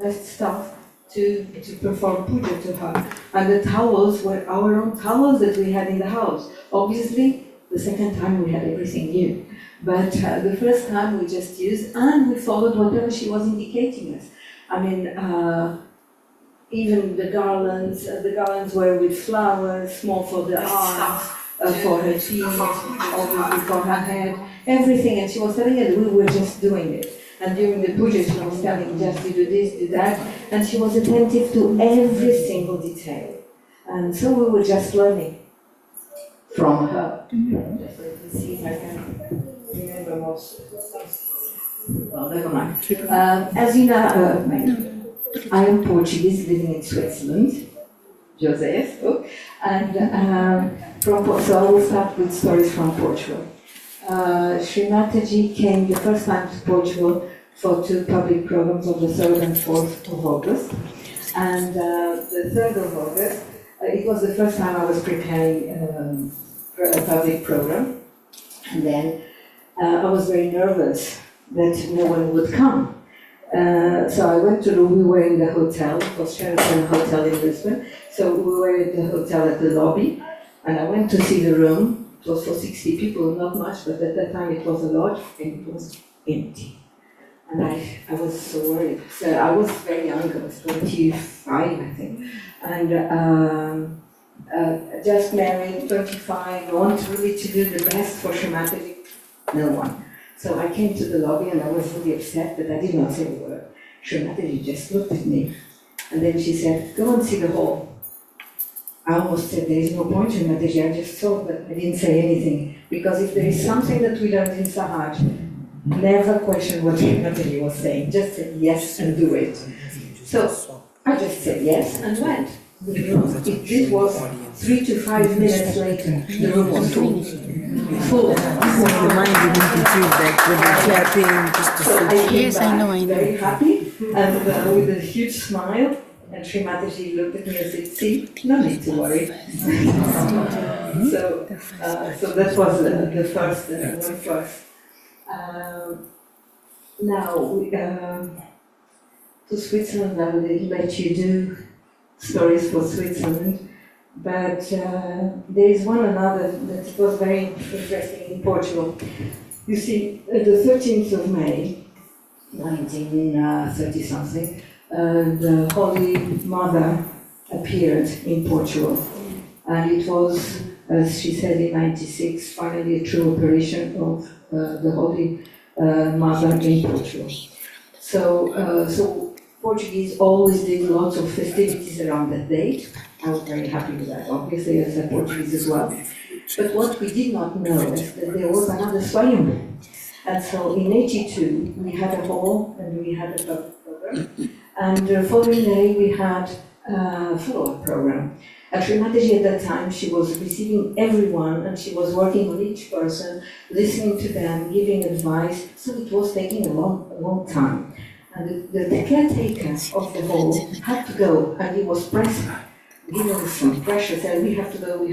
staff to perform puja to her. And the towels were our own towels that we had in the house. Obviously, the second time we had everything new. But the first time we just used, and we followed whatever she was indicating us. I mean, even the garlands were with flowers, small for the arms, for her feet, obviously for her head, everything. And she was telling us we were just doing it. And during the puja, she was telling just to do this, do that, and she was attentive to every single detail. And so we were just learning from her. Just let me see if I can remember most. Well, never mind. As you know, I am Portuguese living in Switzerland, Joseph, and so I will start with stories from Portugal. Shri Mataji came the first time to Portugal for 2 public programs on the 3rd and 4th of August. And the 3rd of August, it was the first time I was preparing for a public program. And then I was very nervous that no one would come. So I went to we were in the hotel, it was Sheraton Hotel in Lisbon. So we were at the hotel at the lobby, and I went to see the room. It was for 60 people, not much, but at that time it was a lot, and it was empty. And I was so worried. So I was very young, I was 25, I think. And just married, 25, I want really to do the best for Shri Mataji. No one. So I came to the lobby and I was really upset, but I did not say a word. Shri Mataji just looked at me. And then she said, go and see the hall. I almost said, there is no point in Mataji, I just saw, but I didn't say anything. Because if there is something that we learned in Sahaj, never question what Mataji was saying, just say yes and do it. So I just said yes and went. This was 3 to 5 minutes later, the room was full. The mind didn't achieve that with the clapping, just to so yes, I know. Very happy, and with a huge smile. And Shri Mataji looked at me and said, see, no need to worry. So that was the first one first. Now, to Switzerland, I will let you do stories for Switzerland. But there is one another that was very interesting in Portugal. You see, the 13th of May, 1930-something, the Holy Mother appeared in Portugal. And it was, as she said in 96, finally a true apparition of the Holy Mother in Portugal. So Portuguese always did lots of festivities around that date. I was very happy with that, obviously, as a Portuguese as well. But what we did not know is that there was another Swayambhu. And so in 82, we had a hall and we had a public program. And the following day, we had a follow-up program. At Shri Mataji at that time, she was receiving everyone and she was working on each person, listening to them, giving advice. So it was taking a long time. And the caretaker of the hall had to go, and he was pressing, giving us some pressure, saying, we have to go.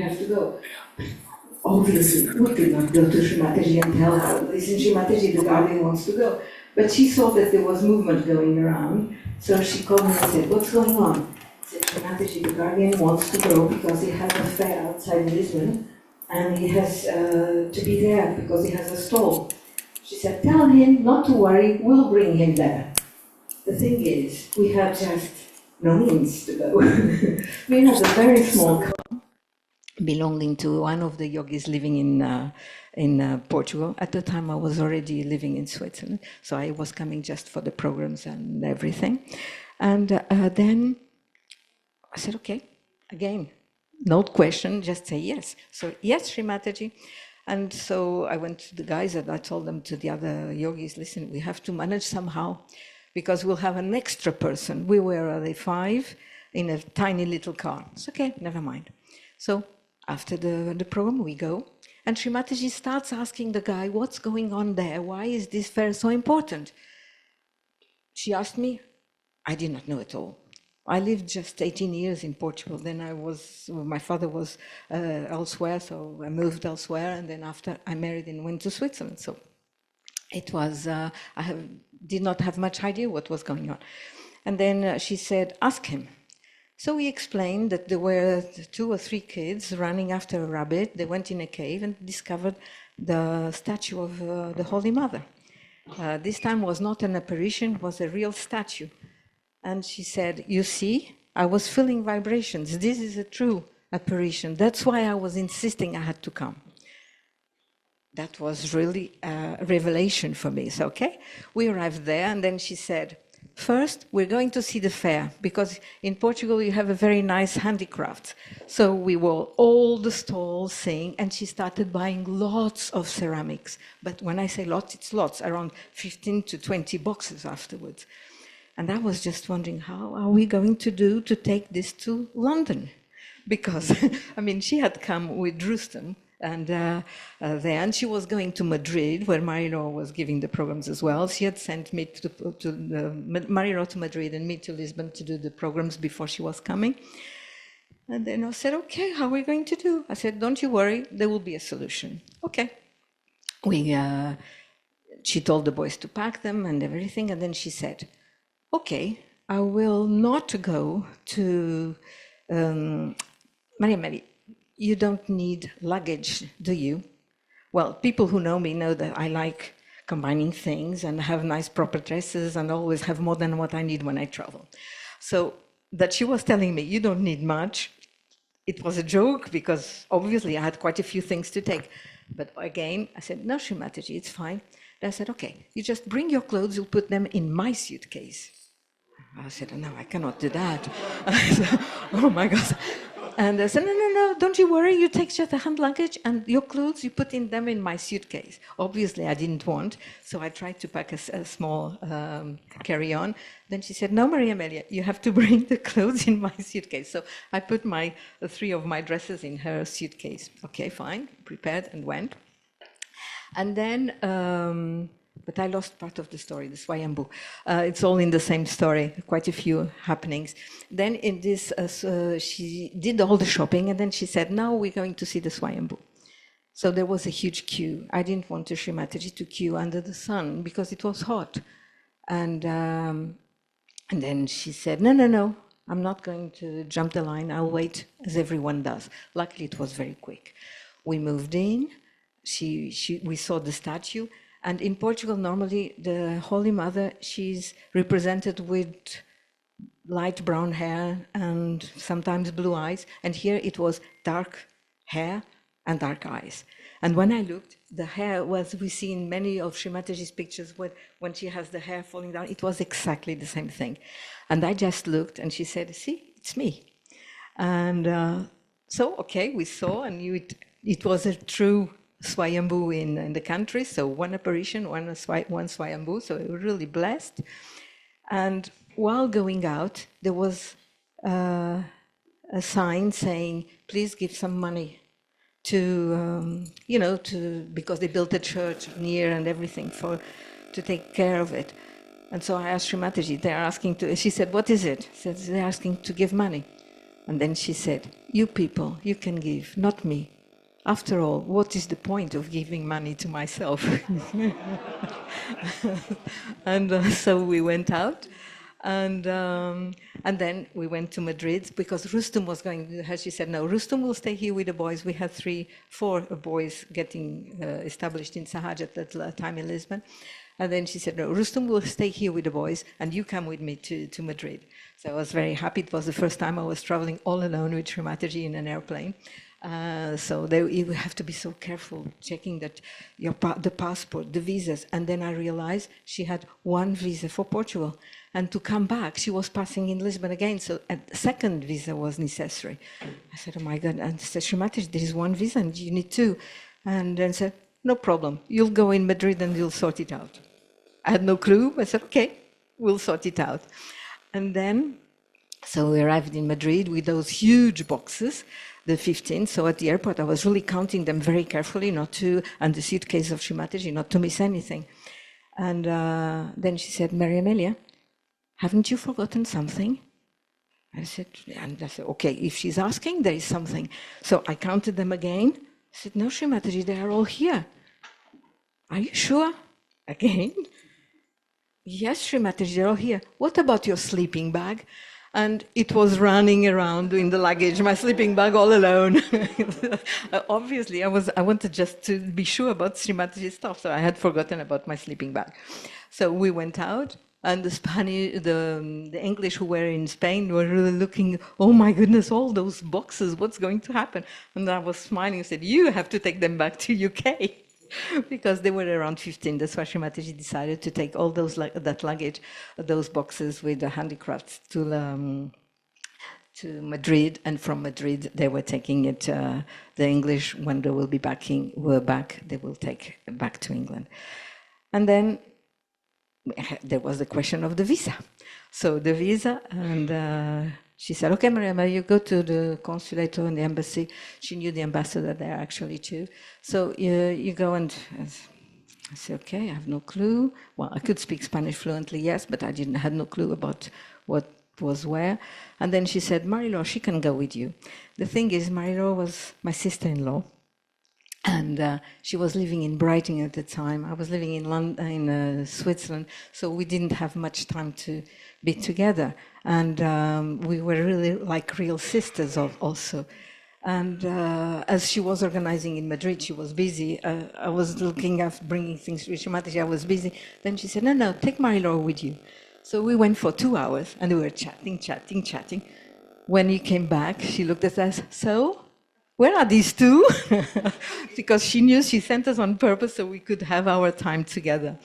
Obviously, we could not go to Shri Mataji and tell her, listen, Shri Mataji, the guardian wants to go. But she saw that there was movement going around, so she called me and said, what's going on? I said, Shri Mataji, the guardian wants to go because he has a fair outside Lisbon, and he has to be there because he has a stall. She said, tell him not to worry, we'll bring him there. The thing is, we had just no means to go. We had a very small car belonging to one of the yogis living in Portugal. At the time, I was already living in Switzerland, so I was coming just for the programs and everything. And then I said, okay, again, no question, just say yes. So yes, Shri Mataji. And so I went to the guys and I told them, to the other yogis, listen, we have to manage somehow, because we'll have an extra person. We were only 5 in a tiny little car. It's okay, never mind. So after the program, we go, and Shri Mataji starts asking the guy, what's going on there? Why is this fair so important? She asked me, I did not know at all. I lived just 18 years in Portugal. Then my father was elsewhere, so I moved elsewhere, and then after I married and went to Switzerland. So it was, did not have much idea what was going on. And then she said, ask him. So we explained that there were 2 or 3 kids running after a rabbit. They went in a cave and discovered the statue of the Holy Mother. This time was not an apparition, it was a real statue. And she said, you see, I was feeling vibrations. This is a true apparition. That's why I was insisting I had to come. That was really a revelation for me. So, okay, we arrived there, and then she said, first, we're going to see the fair, because in Portugal you have a very nice handicraft. So we were all the stalls seeing, and she started buying lots of ceramics. But when I say lots, it's lots, around 15 to 20 boxes afterwards. And I was just wondering, how are we going to do to take this to London? Because, I mean, she had come with Rustem, and then she was going to Madrid, where Marilo was giving the programs as well. She had sent me to Marilo to Madrid and me to Lisbon to do the programs before she was coming. And then I said, okay, how are we going to do? I said, don't you worry, there will be a solution. Okay. She told the boys to pack them and everything, and then she said, okay, I will not go to Maria Mary. You don't need luggage, do you? Well, people who know me know that I like combining things and have nice proper dresses and always have more than what I need when I travel. So that she was telling me, you don't need much, it was a joke because obviously I had quite a few things to take. But again, I said, no, Shri Mataji, it's fine. And I said, okay, you just bring your clothes, you'll put them in my suitcase. I said, no, I cannot do that. Said, oh my God. And I said, no, don't you worry, you take just a hand luggage and your clothes, you put in them in my suitcase. Obviously, I didn't want, so I tried to pack a small carry-on. Then she said, no, Maria Amelia, you have to bring the clothes in my suitcase. So I put 3 of my dresses in her suitcase. Okay, fine, prepared and went. And then, but I lost part of the story, the Swayambhu. It's all in the same story, quite a few happenings. Then in this, she did all the shopping, and then she said, now we're going to see the Swayambhu. So there was a huge queue. I didn't want Shri Mataji to queue under the sun because it was hot. And then she said, no, I'm not going to jump the line. I'll wait as everyone does. Luckily, it was very quick. We moved in. We saw the statue. And in Portugal, normally, the Holy Mother, she's represented with light brown hair and sometimes blue eyes. And here it was dark hair and dark eyes. And when I looked, the hair was, we see in many of Shri Mataji's pictures, when she has the hair falling down, it was exactly the same thing. And I just looked and she said, see, it's me. And so, okay, we saw and knew it was a true Swayambhu in the country, so one apparition, one Swayambhu, so we were really blessed. And while going out, there was a sign saying, please give some money to, because they built a church near and everything to take care of it. And so I asked Shri Mataji, she said, what is it? She said, they're asking to give money. And then she said, you people, you can give, not me. After all, what is the point of giving money to myself? And so we went out, and then we went to Madrid because Rustum was going. She said, "No, Rustum will stay here with the boys." We had 4 boys getting established in Sahaj at that time in Lisbon, and then she said, "No, Rustum will stay here with the boys, and you come with me to Madrid." So I was very happy. It was the first time I was traveling all alone with Shri Mataji in an airplane. So you have to be so careful checking that the passport, the visas. And then I realized she had 1 visa for Portugal. And to come back, she was passing in Lisbon again. So a second visa was necessary. I said, oh my God. And she said, Shri Mataji, there is 1 visa and you need 2. And then said, no problem. You'll go in Madrid and you'll sort it out. I had no clue. I said, okay, we'll sort it out. And then, so we arrived in Madrid with those huge boxes, the 15. So at the airport, I was really counting them very carefully, and the suitcase of Shri Mataji, not to miss anything. And then she said, Maria Amelia, haven't you forgotten something? I said, okay, if she's asking, there is something. So I counted them again. I said, no, Shri Mataji, they are all here. Are you sure? Again? yes, Shri Mataji, they're all here. What about your sleeping bag? And it was running around in the luggage, my sleeping bag all alone. Obviously, I wanted just to be sure about Shri Mataji's stuff, so I had forgotten about my sleeping bag. So we went out, and the English who were in Spain were really looking, oh my goodness, all those boxes, what's going to happen? And I was smiling and said, you have to take them back to UK. Because they were around 15. That's why Shri Mataji decided to take all that luggage, those boxes with the handicrafts to Madrid, and from Madrid they were taking it. The English, when they will be back, they will take back to England. And then there was the question of the visa. So the visa, and she said, okay, Mariama, you go to the consulate and the embassy. She knew the ambassador there actually too. So you go, and I said, okay, I have no clue. Well, I could speak Spanish fluently, yes, but I had no clue about what was where. And then she said, Marilou, she can go with you. The thing is, Marilou was my sister-in-law. And she was living in Brighton at the time. I was living in London, in Switzerland, so we didn't have much time to be together. And we were really like real sisters also. And as she was organizing in Madrid, she was busy. I was looking after bringing things to Shri Mataji. I was busy. Then she said, no, take Marilou with you. So we went for 2 hours, and we were chatting. When he came back, she looked at us, so? Where are these two? Because she knew she sent us on purpose so we could have our time together.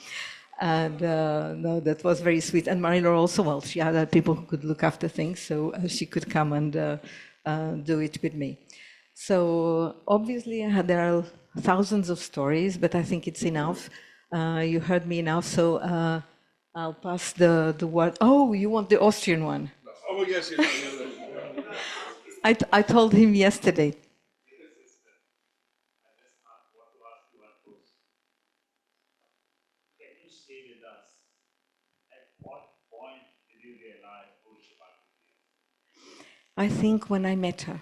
And no, that was very sweet. And Marilou also, well, she had people who could look after things, so she could come and do it with me. So obviously there are thousands of stories, but I think it's enough. You heard me enough, so I'll pass the word. Oh, you want the Austrian one? Oh, yes. I told him yesterday. I think when I met her,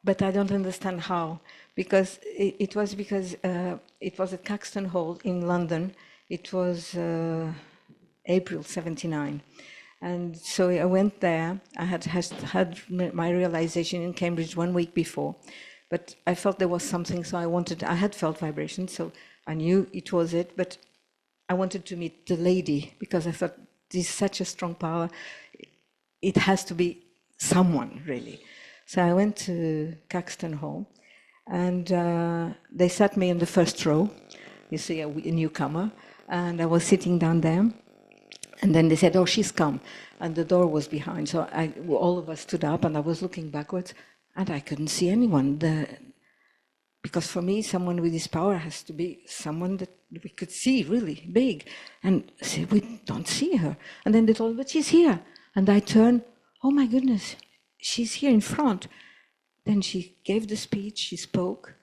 but I don't understand how, because it was at Caxton Hall in London. It was April '79, and so I went there. I had my realization in Cambridge 1 week before, but I felt there was something, so I had felt vibration, so I knew it was it, but I wanted to meet the lady because I thought this is such a strong power. It has to be someone, really. So I went to Caxton Hall, and they sat me in the first row. You see, a newcomer, and I was sitting down there. And then they said, oh, she's come. And the door was behind. So all of us stood up, and I was looking backwards, and I couldn't see anyone. Because for me, someone with this power has to be someone that we could see really big. And I said, we don't see her. And then they told me, but she's here. And I turned, oh my goodness, she's here in front. Then she gave the speech, she spoke.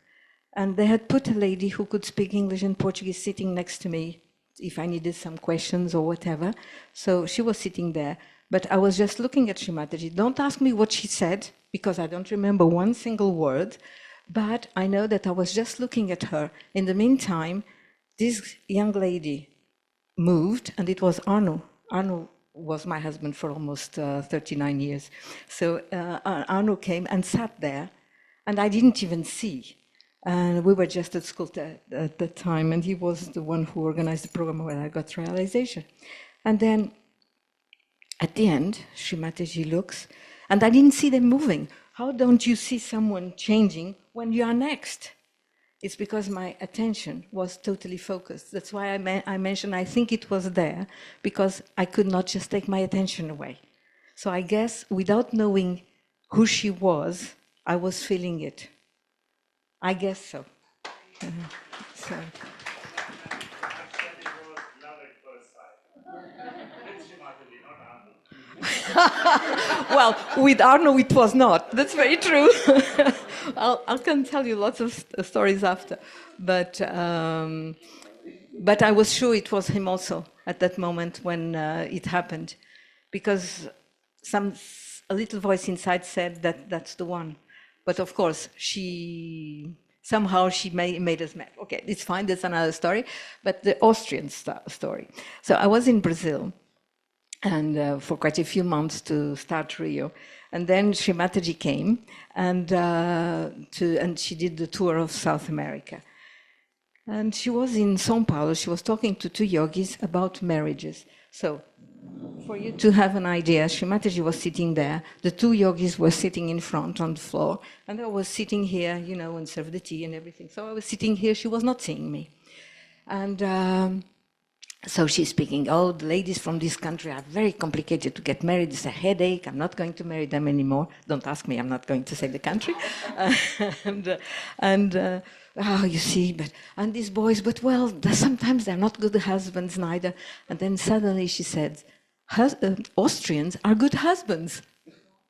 And they had put a lady who could speak English and Portuguese sitting next to me if I needed some questions or whatever. So she was sitting there. But I was just looking at Shri Mataji. Don't ask me what she said, because I don't remember one single word. But I know that I was just looking at her. In the meantime, this young lady moved, and it was Arno. Arno was my husband for almost 39 years. So Arno came and sat there, and I didn't even see. And we were just at school at that time, and he was the one who organized the program where I got realization. And then at the end, Shri Mataji looks, and I didn't see them moving. How don't you see someone changing when you are next? It's because my attention was totally focused. That's why I mentioned I think it was there, because I could not just take my attention away. So I guess without knowing who she was, I was feeling it. I guess so. So. Well, with Arno it was not. That's very true. I can tell you lots of stories after, but I was sure it was him also at that moment when it happened, because a little voice inside said that that's the one. But of course, she Somehow she made us mad. Okay, it's fine, that's another story. But the Austrian story. So I was in Brazil and for quite a few months to start Rio. And then Shri Mataji came and she did the tour of South America. And she was in São Paulo, she was talking to two yogis about marriages. So for you to have an idea, Shri Mataji was sitting there, the two yogis were sitting in front on the floor, and I was sitting here, you know, and served the tea and everything. So I was sitting here, she was not seeing me. And so she's speaking, oh, the ladies from this country are very complicated to get married, it's a headache, I'm not going to marry them anymore. Don't ask me, I'm not going to say the country. Oh, you see, and these boys, but well, sometimes they're not good husbands neither. And then suddenly she said, Austrians are good husbands.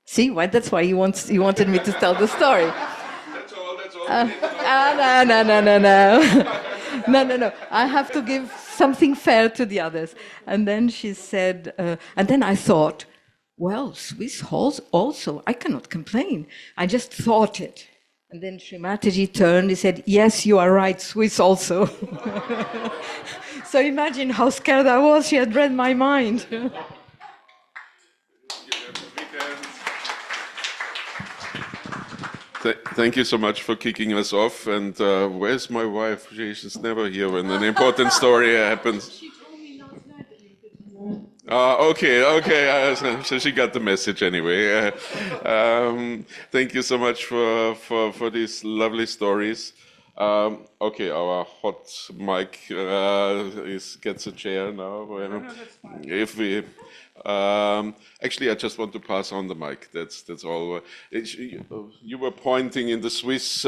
See, why? That's why you wanted me to tell the story. That's all. No. I have to give something fair to the others. And then she said, and then I thought, well, Swiss also, I cannot complain. I just thought it. And then Shri Mataji turned and said, yes, you are right, Swiss also. So imagine how scared I was, she had read my mind. Thank you so much for kicking us off. And where's my wife? She's never here when an important story happens. She told me not to. Okay. So she got the message anyway. Thank you so much for these lovely stories. Okay, our hot mic gets a chair now. No, that's fine. If we actually, I just want to pass on the mic. That's all. You were pointing in the Swiss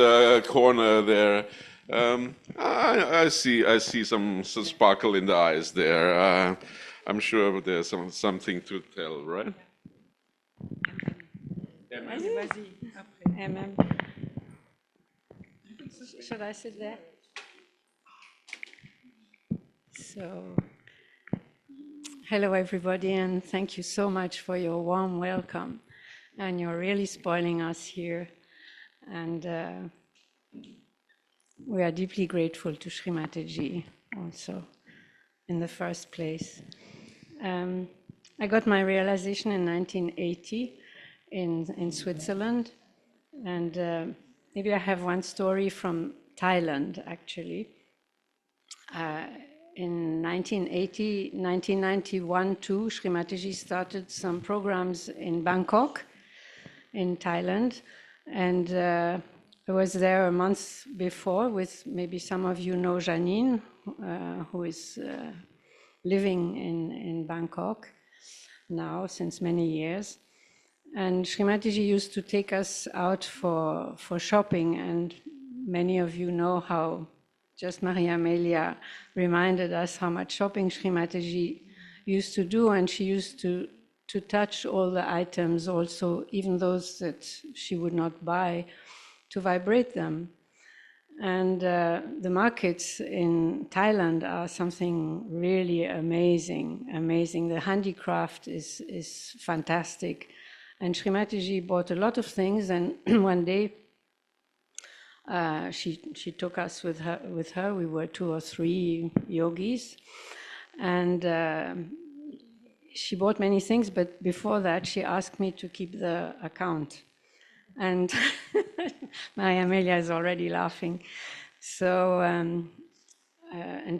corner there. I see some sparkle in the eyes there. I'm sure there's something to tell, right? Vas-y, après. Should I sit there? So, hello everybody, and thank you so much for your warm welcome. And you're really spoiling us here. And we are deeply grateful to Shri Mataji also, in the first place. I got my realization in 1980 in Switzerland, and maybe I have one story from Thailand, actually. In 1991 too, Shri Mataji started some programs in Bangkok, in Thailand, and I was there a month before with, maybe some of you know Janine, who is living in Bangkok now since many years. And Shri Mataji used to take us out for shopping, and many of you know how just Maria Amelia reminded us how much shopping Shri Mataji used to do, and she used to touch all the items also, even those that she would not buy, to vibrate them. And the markets in Thailand are something really amazing. The handicraft is fantastic. And Shri Mataji bought a lot of things, and one day she took us with her. We were 2 or 3 yogis, and she bought many things, but before that she asked me to keep the account. And Maria Amelia is already laughing. So, and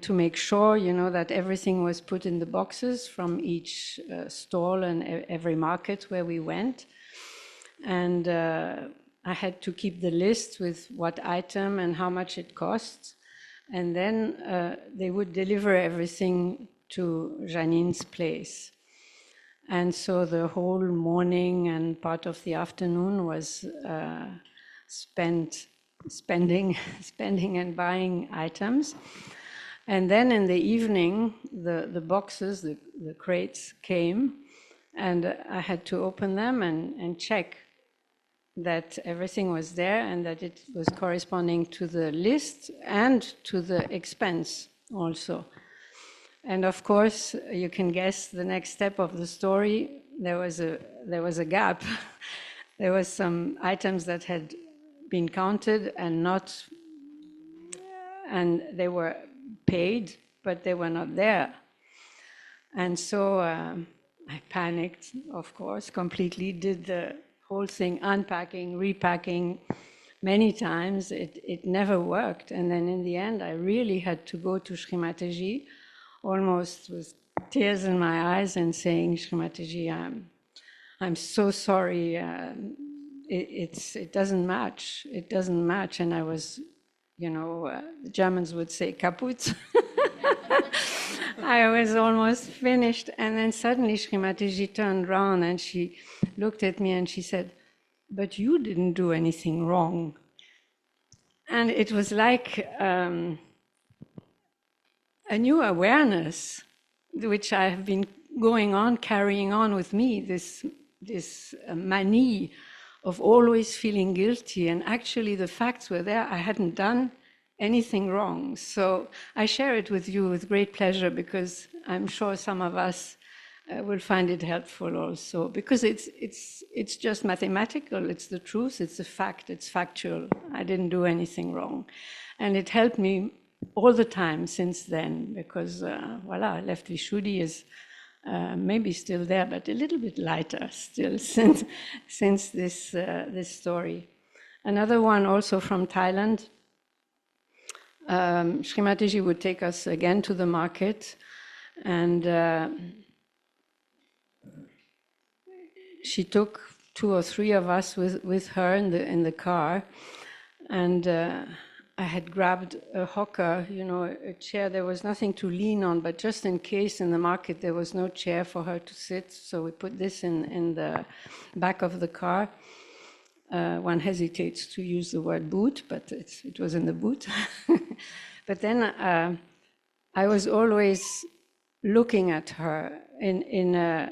to make sure, that everything was put in the boxes from each stall and every market where we went. And I had to keep the list with what item and how much it costs. And then they would deliver everything to Janine's place. And so the whole morning and part of the afternoon was spending and buying items. And then in the evening, the boxes, the crates came, and I had to open them and check that everything was there and that it was corresponding to the list and to the expense also. And of course, you can guess the next step of the story. There was a gap. There was some items that had been counted and not and they were paid, but they were not there. And so I panicked, of course, completely, did the whole thing, unpacking, repacking many times. It never worked. And then in the end, I really had to go to Shri Mataji, almost with tears in my eyes, and saying, Shri Mataji, I'm so sorry. It doesn't match. It doesn't match. And I was, the Germans would say kaput. I was almost finished. And then suddenly Shri Mataji turned around and she looked at me and she said, but you didn't do anything wrong. And it was like a new awareness, which I have been carrying on with me, this manie of always feeling guilty. And actually the facts were there. I hadn't done anything wrong. So I share it with you with great pleasure, because I'm sure some of us will find it helpful also, because it's just mathematical. It's the truth. It's a fact. It's factual. I didn't do anything wrong. And it helped me all the time since then, because voila, left Vishuddhi is maybe still there, but a little bit lighter still since this story. Another one also from Thailand. Shri Mataji would take us again to the market, and she took 2 or 3 of us with her in the car, and I had grabbed a hocker, a chair. There was nothing to lean on, but just in case in the market there was no chair for her to sit, so we put this in the back of the car. One hesitates to use the word boot, but it was in the boot. But then I was always looking at her in a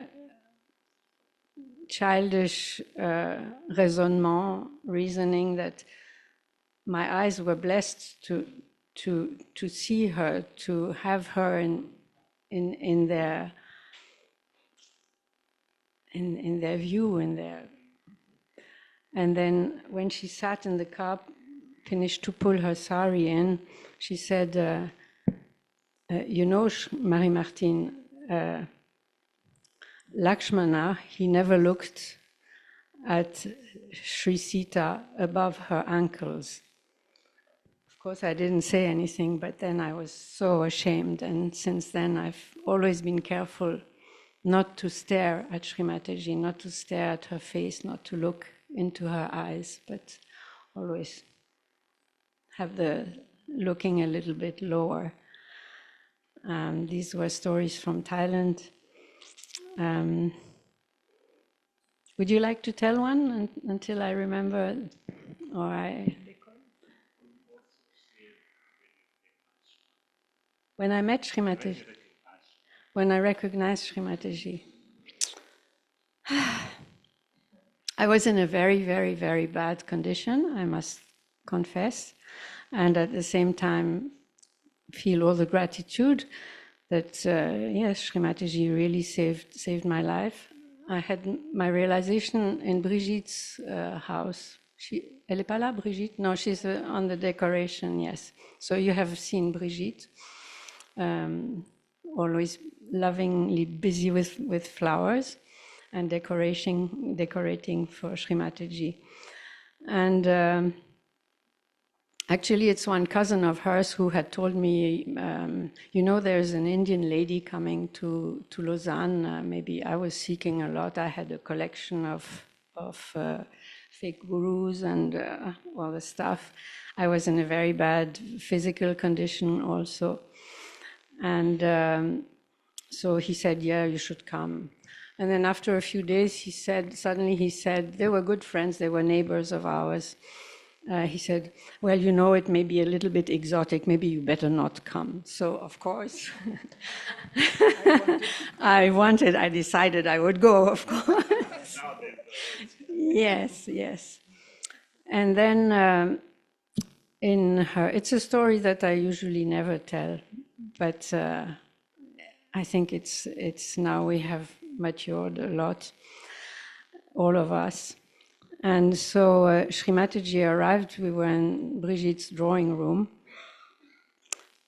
childish reasoning that my eyes were blessed to see her, to have her in their view, And then when she sat in the car, finished to pull her sari in, she said, Marie-Martine, Lakshmana, he never looked at Sri Sita above her ankles. Of course, I didn't say anything, but then I was so ashamed. And since then, I've always been careful not to stare at Shri Mataji, not to stare at her face, not to look into her eyes, but always have the looking a little bit lower. These were stories from Thailand. Would you like to tell one until I remember? When I met Shri Mataji, when I recognized Shri Mataji, I was in a very, very, very bad condition, I must confess, and at the same time feel all the gratitude that, yes, Shri Mataji really saved my life. I had my realization in Brigitte's house. Elle est pas là, Brigitte? No, she's on the decoration, yes. So you have seen Brigitte, always lovingly busy with flowers and decorating for Shri Mataji. And actually, it's one cousin of hers who had told me, there's an Indian lady coming to Lausanne. Maybe I was seeking a lot. I had a collection of fake gurus and all the stuff. I was in a very bad physical condition also. And so he said, yeah, you should come. And then after a few days, he said, they were good friends, they were neighbors of ours. He said, well, it may be a little bit exotic, maybe you better not come. So, of course, I decided I would go, of course. Yes. And then it's a story that I usually never tell, but I think it's now we have matured a lot, all of us. And so Shri Mataji arrived, we were in Brigitte's drawing room,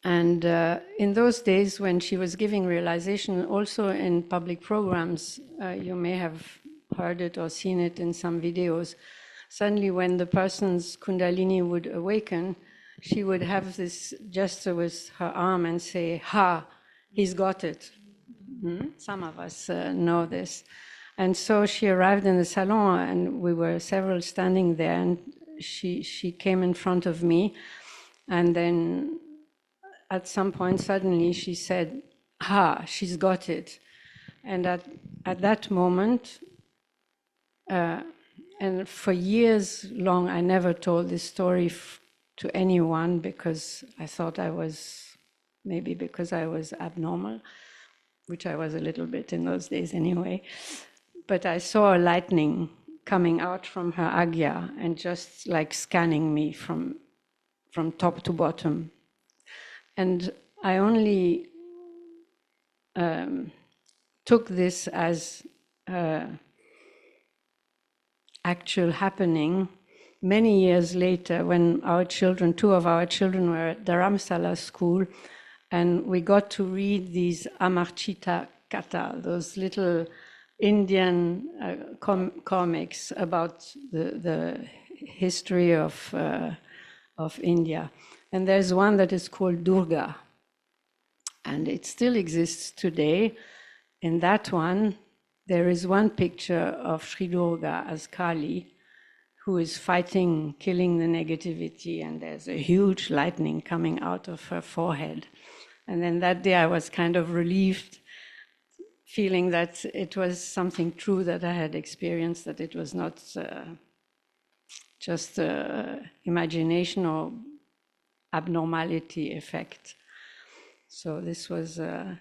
And in those days when she was giving realization, also in public programs, you may have heard it or seen it in some videos, suddenly when the person's Kundalini would awaken, she would have this gesture with her arm and say, "Ha, he's got it." Some of us know this. And so she arrived in the salon, and we were several standing there, and she came in front of me, and then at some point suddenly she said, "Ha, she's got it." And at that moment, and for years long, I never told this story to anyone because I thought maybe because I was abnormal, which I was a little bit in those days anyway. But I saw a lightning coming out from her agya and just like scanning me from top to bottom. And I only took this as actual happening many years later when two of our children were at Dharamsala school, and we got to read these Amarchita Katha, those little Indian comics about the history of India. And there's one that is called Durga, and it still exists today. In that one, there is one picture of Sri Durga as Kali, who is fighting, killing the negativity, and there's a huge lightning coming out of her forehead. And then that day I was kind of relieved, feeling that it was something true that I had experienced, that it was not just imagination or abnormality effect. So this was the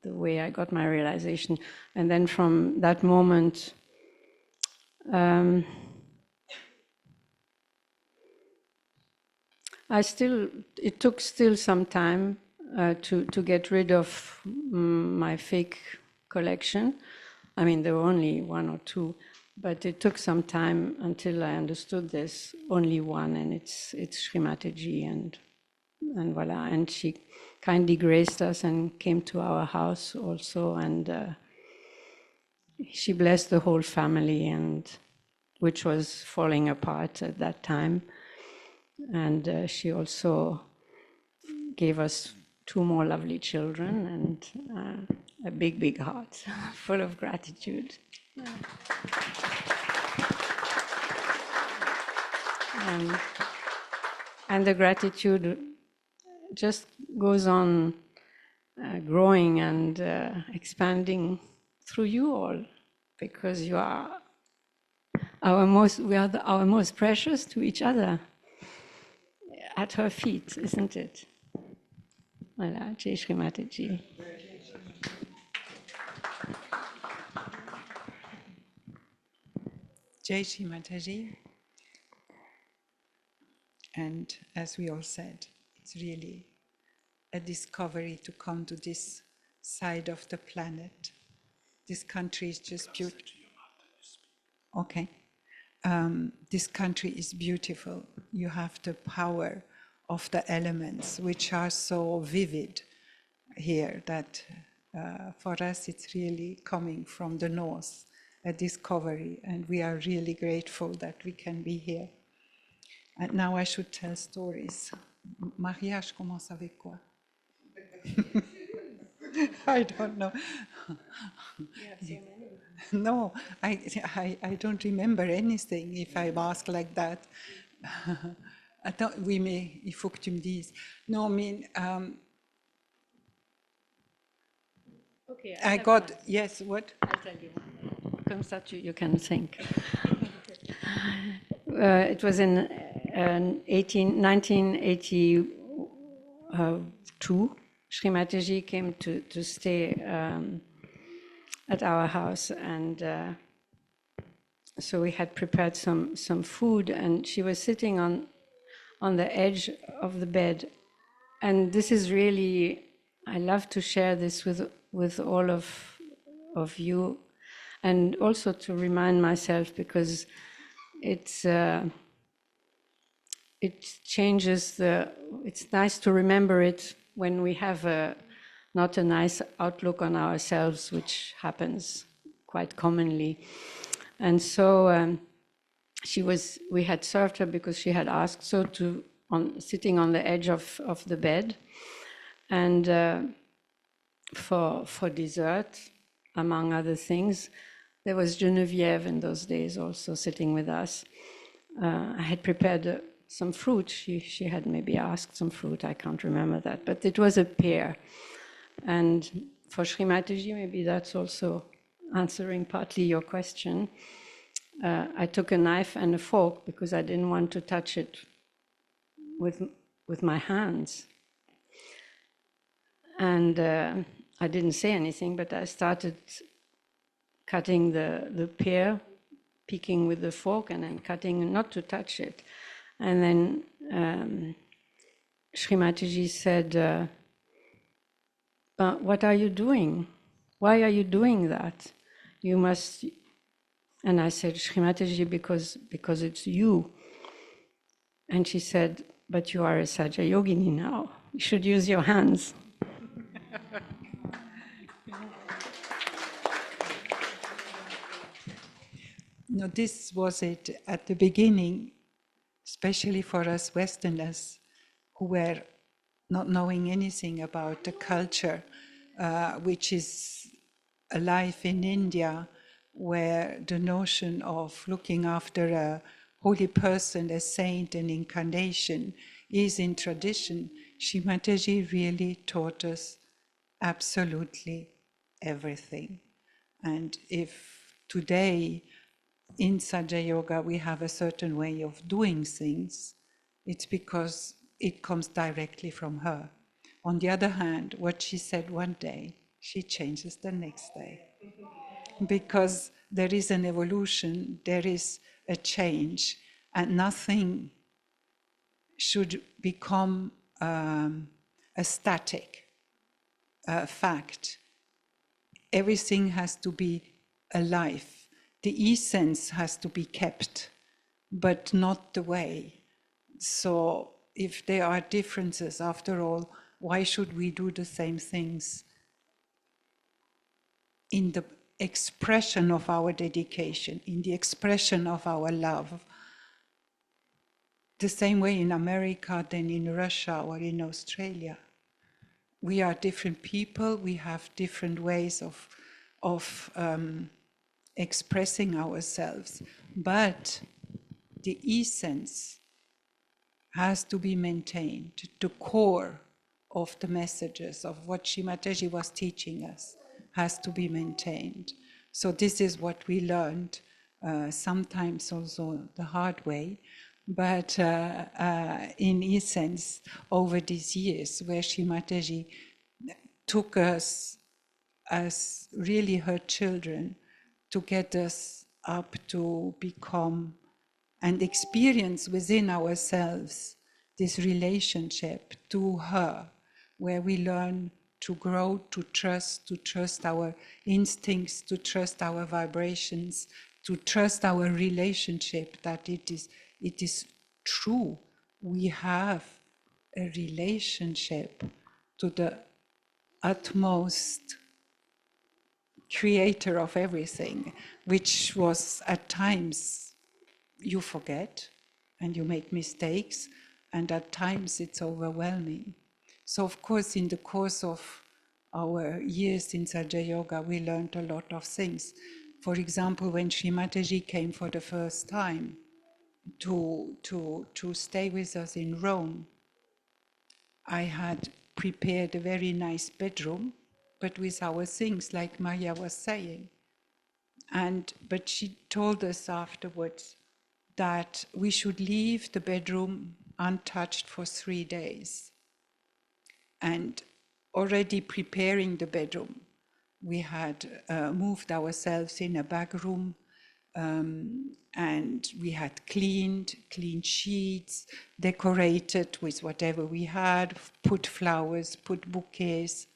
way I got my realization. And then from that moment, it took still some time to get rid of my fake collection. I mean, there were only one or two, but it took some time until I understood there's only one, and it's Shri Mataji, and voila. And she kindly graced us and came to our house also, and she blessed the whole family, and which was falling apart at that time. And she also gave us 2 more lovely children, and a big, big heart full of gratitude. And the gratitude just goes on growing and expanding through you all, because you are our most precious to each other at her feet, isn't it? Voilà, Jai Shri Mataji. Jai Shri Mataji. And as we all said, it's really a discovery to come to this side of the planet. This country is just beautiful. Okay. This country is beautiful. You have the power of the elements, which are so vivid here, that for us it's really coming from the north, a discovery, and we are really grateful that we can be here. And now I should tell stories. Mariage commence avec quoi? I don't know. No, I don't remember anything if I ask like that. Attends, oui, mais il faut que tu me dises. No, I mean, Okay, I got, yes, what? I'll tell you one. Comme ça, you can think. It was in 1982. Shri Mataji came to stay at our house, and so we had prepared some food, and she was sitting on the edge of the bed. And this is really, I love to share this with all of you, and also to remind myself, because it's it changes it's nice to remember it when we have not a nice outlook on ourselves, which happens quite commonly. And so we had served her because she had asked so, sitting on the edge of the bed. And for dessert, among other things, there was Geneviève in those days also sitting with us. I had prepared some fruit. She had maybe asked some fruit. I can't remember that, but it was a pear. And for Shri Mataji, maybe that's also answering partly your question. I took a knife and a fork because I didn't want to touch it with my hands. And I didn't say anything, but I started cutting the pear, picking with the fork, and then cutting not to touch it. And then Shri Mataji said, "But what are you doing? Why are you doing that? You must..." And I said, "Shri Mataji, because it's you." And she said, "But you are a Saja Yogini now. You should use your hands." No, this was it at the beginning, especially for us Westerners who were not knowing anything about the culture, which is alive in India, where the notion of looking after a holy person, a saint, an incarnation is in tradition. Shri Mataji really taught us absolutely everything. And if today in Saja Yoga we have a certain way of doing things, it's because it comes directly from her. On the other hand, what she said one day, she changes the next day. Because there is an evolution, there is a change, and nothing should become a static fact. Everything has to be alive. The essence has to be kept, but not the way. So if there are differences, after all, why should we do the same things? In the expression of our dedication, in the expression of our love, the same way in America than in Russia or in Australia. We are different people, we have different ways of expressing ourselves, but the essence has to be maintained. The core of the messages of what Shri Mataji was teaching us has to be maintained. So this is what we learned, sometimes also the hard way, but in essence, over these years, where Shri Mataji took us as really her children to get us up to become and experience within ourselves this relationship to her, where we learn to grow, to trust our instincts, to trust our vibrations, to trust our relationship, that it is true. We have a relationship to the utmost creator of everything, which was at times you forget and you make mistakes, and at times it's overwhelming. So of course, in the course of our years in Saja Yoga, we learned a lot of things. For example, when Shri Mataji came for the first time to stay with us in Rome, I had prepared a very nice bedroom, but with our things, like Maya was saying. But she told us afterwards that we should leave the bedroom untouched for 3 days. And already preparing the bedroom, we had moved ourselves in a back room, and we had clean sheets, decorated with whatever we had, put flowers, put bouquets,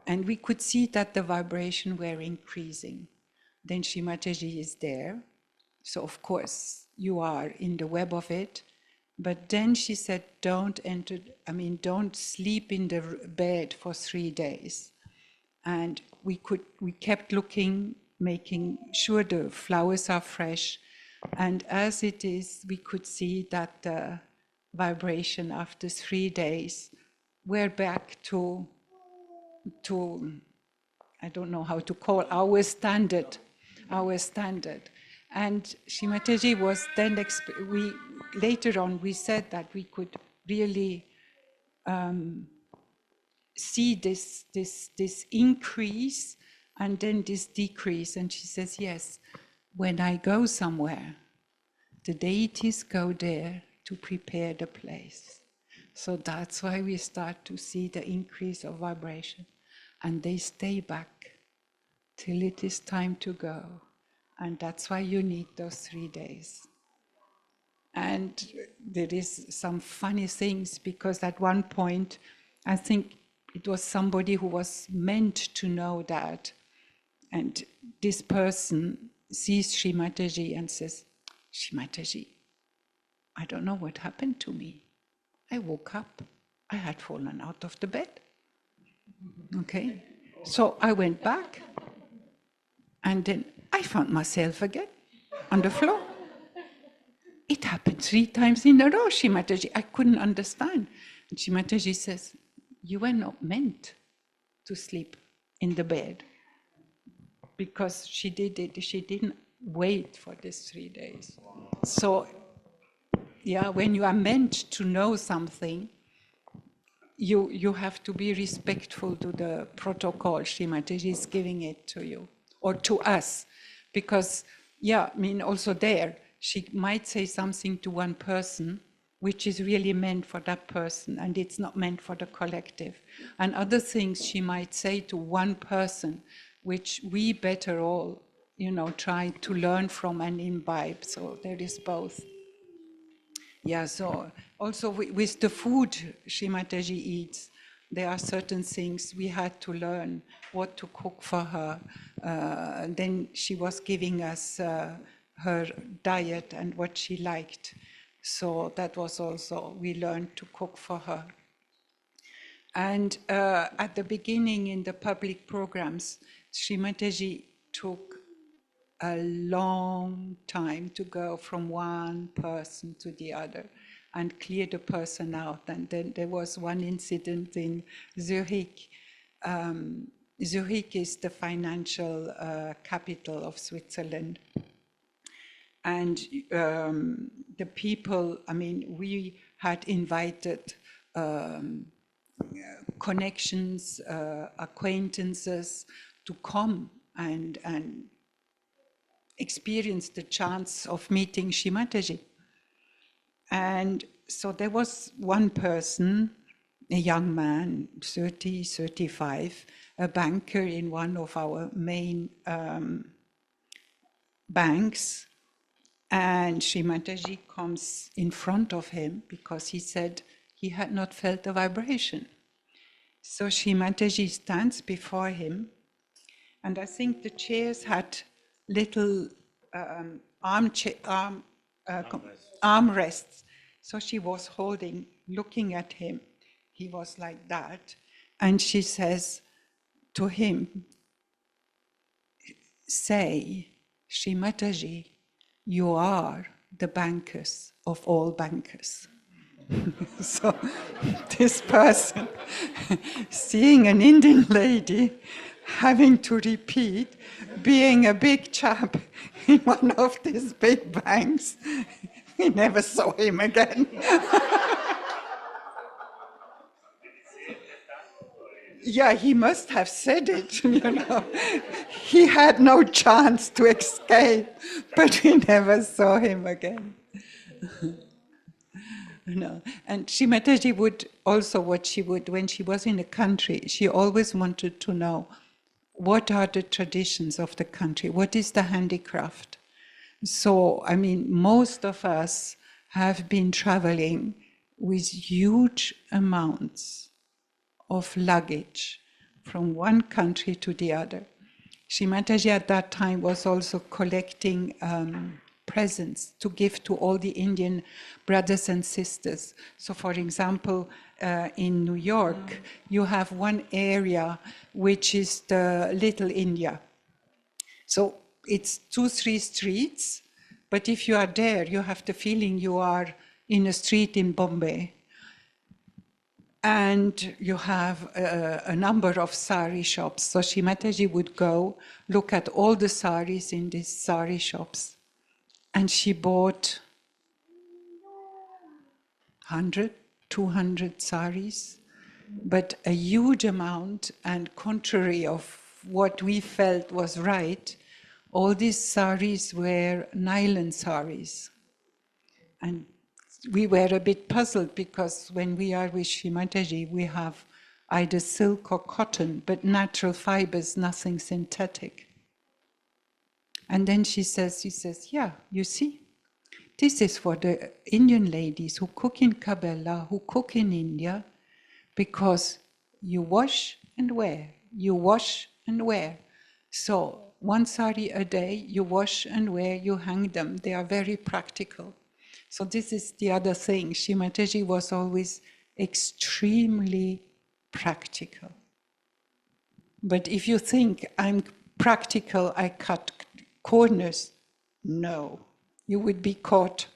and we could see that the vibration were increasing. Then Shri Mataji is there, so of course you are in the web of it, But then she said, don't sleep in the bed for 3 days. And we kept looking, making sure the flowers are fresh. And as it is, we could see that the vibration after 3 days, we're back to I don't know how to call our standard. And Shri Mataji was then, later on we said that we could really see this increase and then this decrease. And she says, yes, when I go somewhere, the deities go there to prepare the place. So that's why we start to see the increase of vibration. And they stay back till it is time to go. And that's why you need those 3 days. And there is some funny things, because at one point, I think it was somebody who was meant to know that. And this person sees Shri Mataji and says, Shri Mataji, I don't know what happened to me. I woke up, I had fallen out of the bed. Okay, so I went back, and then I found myself again on the floor. It happened 3 times in a row, Shri Mataji. I couldn't understand. And Shri Mataji says, you were not meant to sleep in the bed, because she did it. She didn't wait for these 3 days. So, yeah, when you are meant to know something, you have to be respectful to the protocol Shri Mataji is giving it to you, or to us. Because, yeah, I mean, also there, she might say something to one person, which is really meant for that person, and it's not meant for the collective. And other things she might say to one person, which we better all, try to learn from and imbibe. So there is both. Yeah, so also with the food Shri Mataji eats, there are certain things we had to learn what to cook for her. Then she was giving us her diet and what she liked. So that was also, we learned to cook for her. And at the beginning in the public programs, Shri Mataji took a long time to go from one person to the other and clear the person out. And then there was one incident in Zurich. Zurich is the financial capital of Switzerland. And the people, I mean, we had invited connections, acquaintances to come and experience the chance of meeting Shri Mataji. And so there was one person, a young man, 30, 35, a banker in one of our main banks. And Shri Mataji comes in front of him because he said he had not felt the vibration. So Shri Mataji stands before him, and I think the chairs had little armrests. So she was holding, looking at him. He was like that. And she says to him, say, Shri Mataji, you are the bankers of all bankers. So this person, seeing an Indian lady, having to repeat, being a big chap in one of these big banks, we never saw him again. Yeah, he must have said it, He had no chance to escape, but we never saw him again. No. And Shri Mataji would also, when she was in a country, she always wanted to know, what are the traditions of the country? What is the handicraft? So, I mean, most of us have been traveling with huge amounts of luggage from one country to the other. Shri Mataji at that time was also collecting presents to give to all the Indian brothers and sisters. So for example, in New York, you have one area which is the Little India. So it's 2-3 streets, but if you are there, you have the feeling you are in a street in Bombay. And you have a number of sari shops. So Shri Mataji would go look at all the saris in these sari shops. And she bought 100, 200 saris, but a huge amount, and contrary of what we felt was right, all these saris were nylon saris. And we were a bit puzzled because when we are with Shri Mataji, we have either silk or cotton, but natural fibers, nothing synthetic. And then she says, yeah, you see, this is for the Indian ladies who cook in Kabela, who cook in India, because you wash and wear, you wash and wear. So one sari a day, you wash and wear, you hang them. They are very practical. So this is the other thing. Shri Mataji was always extremely practical. But if you think I'm practical, I cut corners, no. You would be caught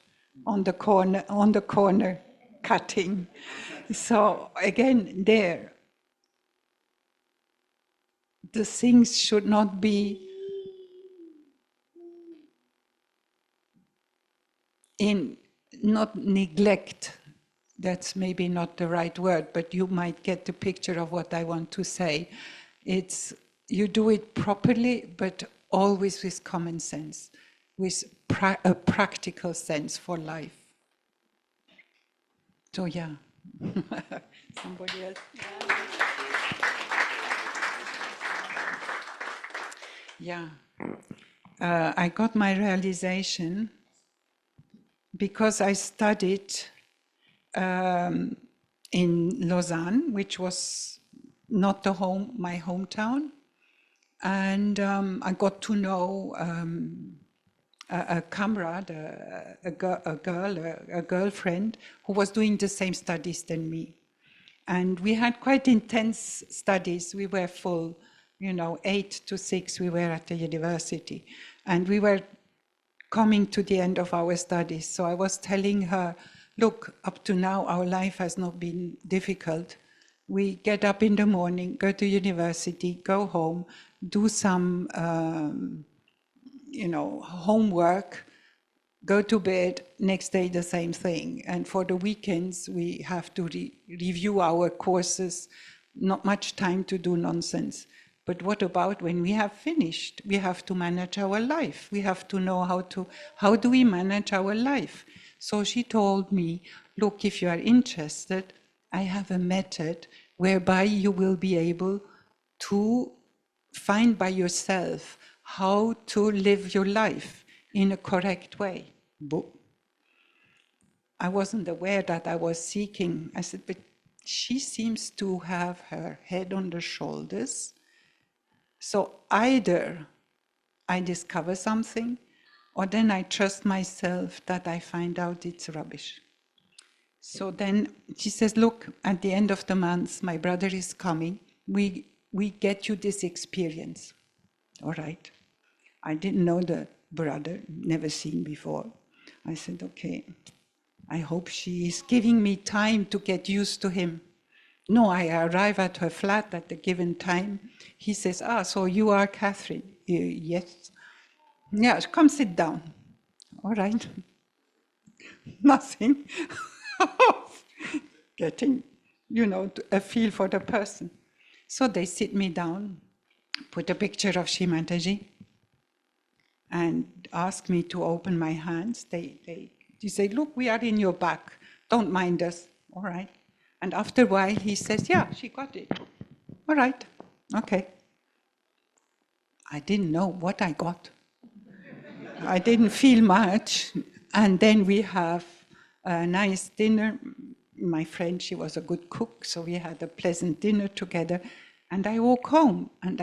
on the corner cutting. So again, there, the things should not be not neglect. That's maybe not the right word, but you might get the picture of what I want to say. It's, you do it properly, but always with common sense, with a practical sense for life. So yeah, somebody else. Yeah, I got my realization because I studied in Lausanne, which was not my hometown, and I got to know a comrade, a girlfriend who was doing the same studies than me. And we had quite intense studies. We were full, 8 to 6, we were at the university. And we were coming to the end of our studies. So I was telling her, look, up to now, our life has not been difficult. We get up in the morning, go to university, go home, do some homework, go to bed, next day the same thing. And for the weekends, we have to review our courses, not much time to do nonsense. But what about when we have finished? We have to manage our life. We have to know how do we manage our life? So she told me, look, if you are interested, I have a method whereby you will be able to find by yourself how to live your life in a correct way. I wasn't aware that I was seeking. I said, but she seems to have her head on the shoulders. So either I discover something, or then I trust myself that I find out it's rubbish. So then she says, look, at the end of the month, my brother is coming. We get you this experience. All right. I didn't know the brother, never seen before. I said, okay, I hope she is giving me time to get used to him. No, I arrive at her flat at the given time. He says, so you are Catherine? Yes. Yeah, come sit down. All right. Nothing. Getting, a feel for the person. So they sit me down, put a picture of Shri Mataji, and ask me to open my hands. They say, look, we are in your back. Don't mind us. All right. And after a while, he says, yeah, she got it. All right. Okay. I didn't know what I got. I didn't feel much. And then we have a nice dinner. My friend, she was a good cook, so we had a pleasant dinner together. And I walk home, and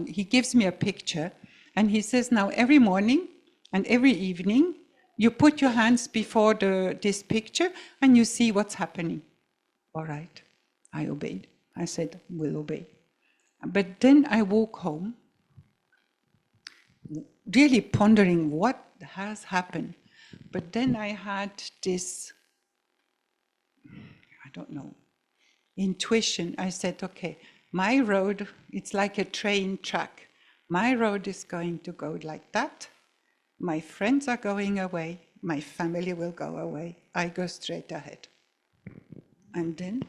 he gives me a picture, and he says, now every morning, And every evening, you put your hands before this picture and you see what's happening. All right, I obeyed. I said, we'll obey. But then I walk home, really pondering what has happened. But then I had this, I don't know, intuition. I said, okay, my road, it's like a train track. My road is going to go like that. My friends are going away. My family will go away. I go straight ahead. And then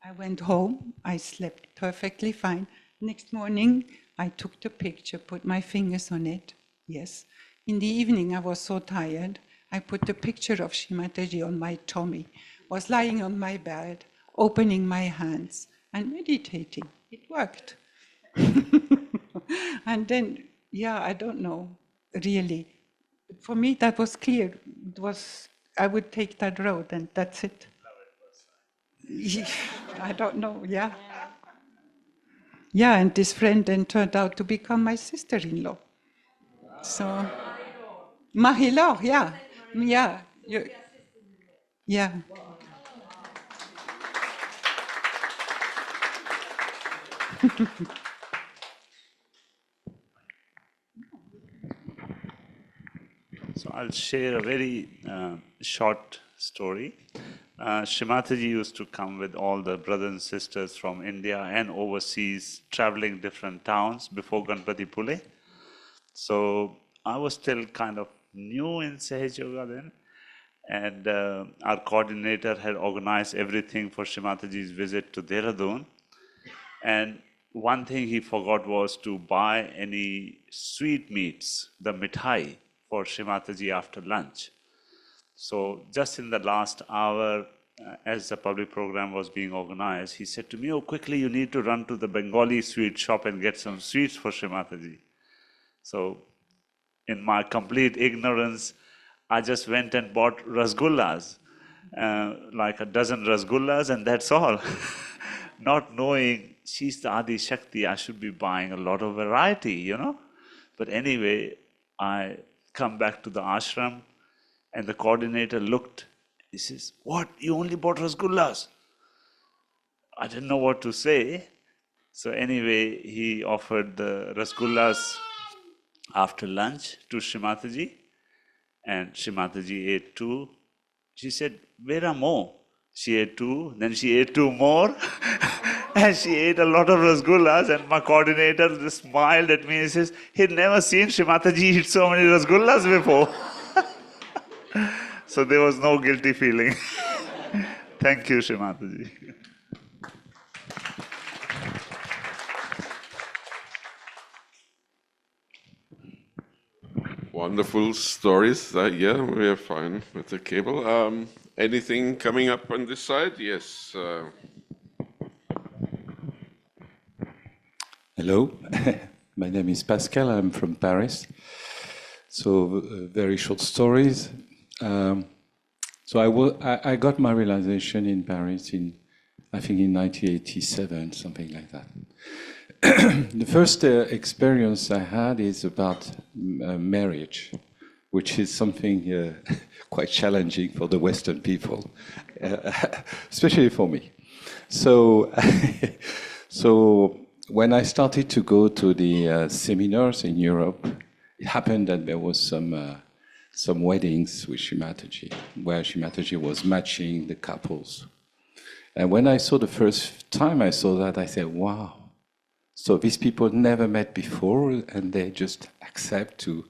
I went home. I slept perfectly fine. Next morning, I took the picture, put my fingers on it. Yes. In the evening, I was so tired. I put the picture of Shri Mataji on my tummy, was lying on my bed, opening my hands and meditating. It worked. And then, yeah, I don't know, really. For me, that was clear. It was, I would take that road and that's it. I don't know, yeah. Yeah, and this friend then turned out to become my sister-in-law. So, Mahilo, yeah, yeah, yeah. So I'll share a very short story. Shri Mataji used to come with all the brothers and sisters from India and overseas, traveling different towns before Ganpati Pule. So I was still kind of new in Sahaj Yoga then, and our coordinator had organized everything for Shri Mataji's visit to Dehradun. And one thing he forgot was to buy any sweetmeats, the mithai, for Shri Mataji after lunch. So just in the last hour, as the public program was being organized, he said to me, oh, quickly, you need to run to the Bengali sweet shop and get some sweets for Shri Mataji. So in my complete ignorance, I just went and bought rasgullas, like a dozen rasgullas, and that's all. Not knowing she's the Adi Shakti, I should be buying a lot of variety, you know. But anyway, I come back to the ashram, and the coordinator looked. He says, what, you only bought rasgullas? I didn't know what to say. So anyway, he offered the rasgullas after lunch to Shri Mataji, and Shri Mataji ate two. She said, where are more? She ate two, then she ate two more, and she ate a lot of rasgullas, and my coordinator just smiled at me and says, he'd never seen Shri Mataji eat so many rasgullas before. So there was no guilty feeling. Thank you, Shri Mataji. Wonderful stories. Yeah, we are fine with the cable. Anything coming up on this side? Yes. Hello, my name is Pascal. I'm from Paris. So very short stories. So I got my realization in Paris I think in 1987, something like that. The first experience I had is about marriage, which is something quite challenging for the Western people, especially for me. So, so when I started to go to the seminars in Europe, it happened that there was some weddings with Shri Mataji, where Shri Mataji was matching the couples. And when I saw the first time I saw that, I said, wow. So these people never met before, and they just accept to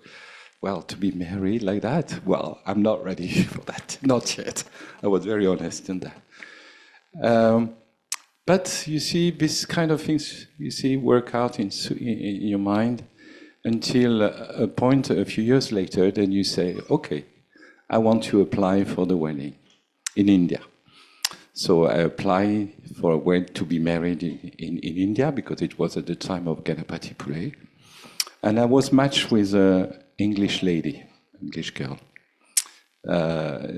be married like that. Well, I'm not ready for that, not yet. I was very honest in that. But you see, this kind of things, work out in your mind until a point a few years later, then you say, okay, I want to apply for the wedding in India. So I applied to be married in India, because it was at the time of Ganapati Pule. And I was matched with an English lady, English girl.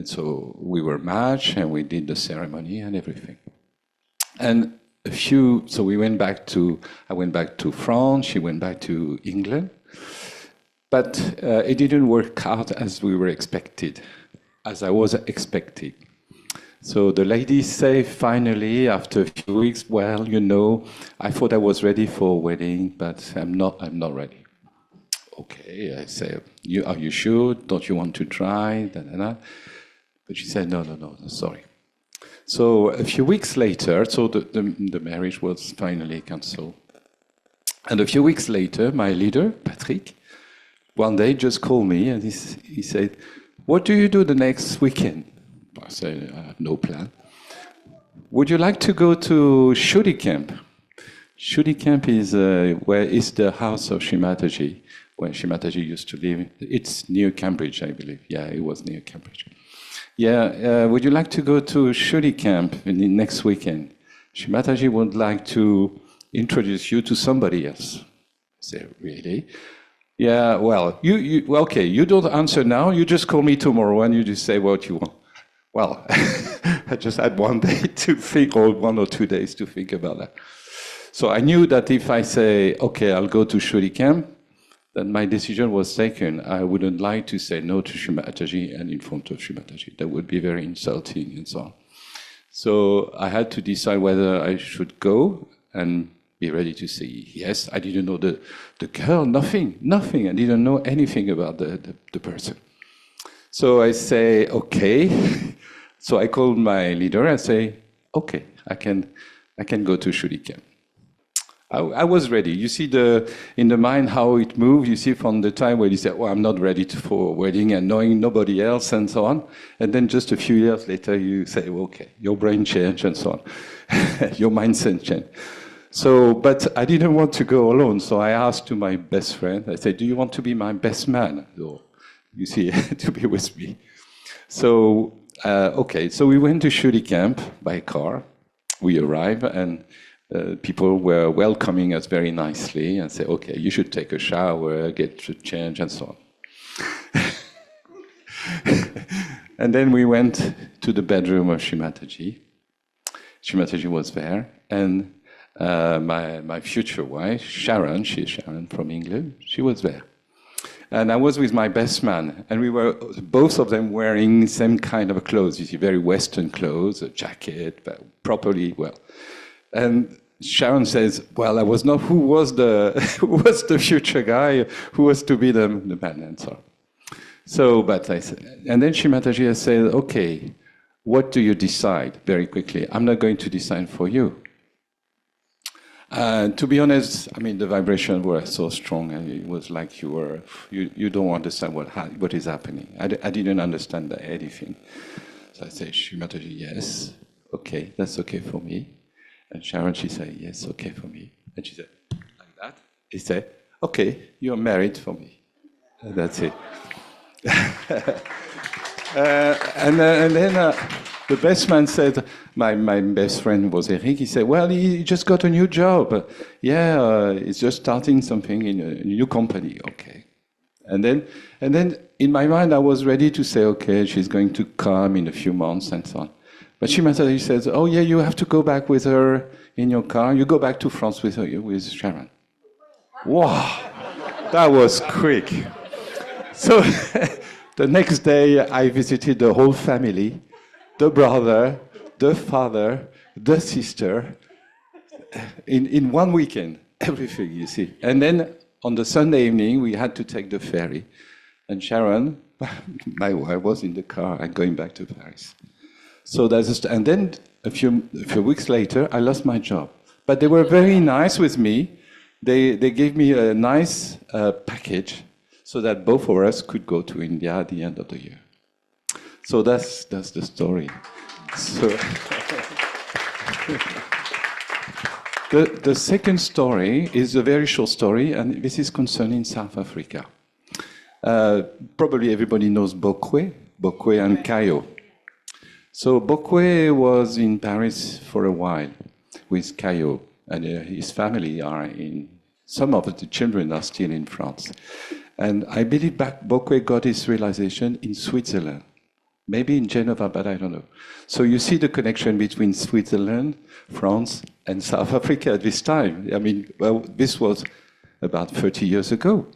So we were matched, and we did the ceremony and everything. And so I went back to France, she went back to England. But it didn't work out as we were expected, as I was expecting. So the ladies say finally, after a few weeks, well, you know, I thought I was ready for a wedding, but I'm not ready. Okay, I say, are you sure? Don't you want to try? Da, da, da. But she said, no, sorry. So a few weeks later, so the marriage was finally cancelled. And a few weeks later, my leader, Patrick, one day just called me and he said, what do you do the next weekend? I said, I have no plan. Would you like to go to Shuri Camp? Shuri Camp is where is the house of Shri Mataji, where Shri Mataji used to live. It's near Cambridge, I believe. Yeah, it was near Cambridge. Yeah, would you like to go to Shuri Camp next weekend? Shri Mataji would like to introduce you to somebody else. I say, really? Yeah, well, okay, you don't answer now, you just call me tomorrow and you just say what you want. Well, I just had one day to think, or 1 or 2 days to think about that. So I knew that if I say, okay, I'll go to Shuri Camp, then my decision was taken. I wouldn't like to say no to Shri Mataji and in front of Shri Mataji. That would be very insulting and so on. So I had to decide whether I should go and be ready to say yes. I didn't know the girl, nothing. I didn't know anything about the person. So I say, okay. So I called my leader and say, okay, I can go to Shuri Camp. I was ready. You see in the mind how it moved. You see from the time where you say, well, I'm not ready for a wedding and knowing nobody else and so on. And then just a few years later, you say, well, okay, your brain changed and so on. Your mindset changed. So, but I didn't want to go alone. So I asked to my best friend, I said, do you want to be my best man? So, you see, to be with me. So, okay, so we went to Shuri Camp by car. We arrived and people were welcoming us very nicely and said, okay, you should take a shower, get to change and so on. And then we went to the bedroom of Shri Mataji. Shri Mataji was there and my future wife, Sharon, she's Sharon from England, she was there. And I was with my best man, and we were both of them wearing same kind of clothes, you see, very Western clothes, a jacket, but properly well. And Sharon says, well, I was not who was the future guy, who was to be the man, and so on. So, but I said, and then Shri Mataji said, okay, what do you decide? Very quickly, I'm not going to decide for you. To be honest, I mean, the vibrations were so strong, and it was like you don't understand what is happening. I didn't understand anything. So I said, Shri Mataji, yes, okay, that's okay for me. And Sharon, she said, yes, okay for me. And she said, like that. He said, okay, you're married for me. And that's it. And then the best man said, my best friend was Eric, he said, well, he just got a new job. Yeah, he's just starting something in a new company. Okay. And then in my mind, I was ready to say, okay, she's going to come in a few months and so on. But Shri Mataji says, oh yeah, you have to go back with her in your car. You go back to France with her, with Sharon. Wow, that was quick. So the next day, I visited the whole family, the brother, the father, the sister, in one weekend, everything, you see. And then on the Sunday evening, we had to take the ferry. And Sharon, my wife, was in the car and going back to Paris. So and then a few weeks later, I lost my job. But they were very nice with me. They gave me a nice package so that both of us could go to India at the end of the year. So that's the story. So the second story is a very short story, and this is concerning South Africa. Probably everybody knows Bokwe and Kayo. So Bokwe was in Paris for a while with Kayo, and his family are some of the children are still in France. And I believe Bokwe got his realization in Switzerland, maybe in Geneva, but I don't know. So you see the connection between Switzerland, France, and South Africa at this time. I mean, well, this was about 30 years ago.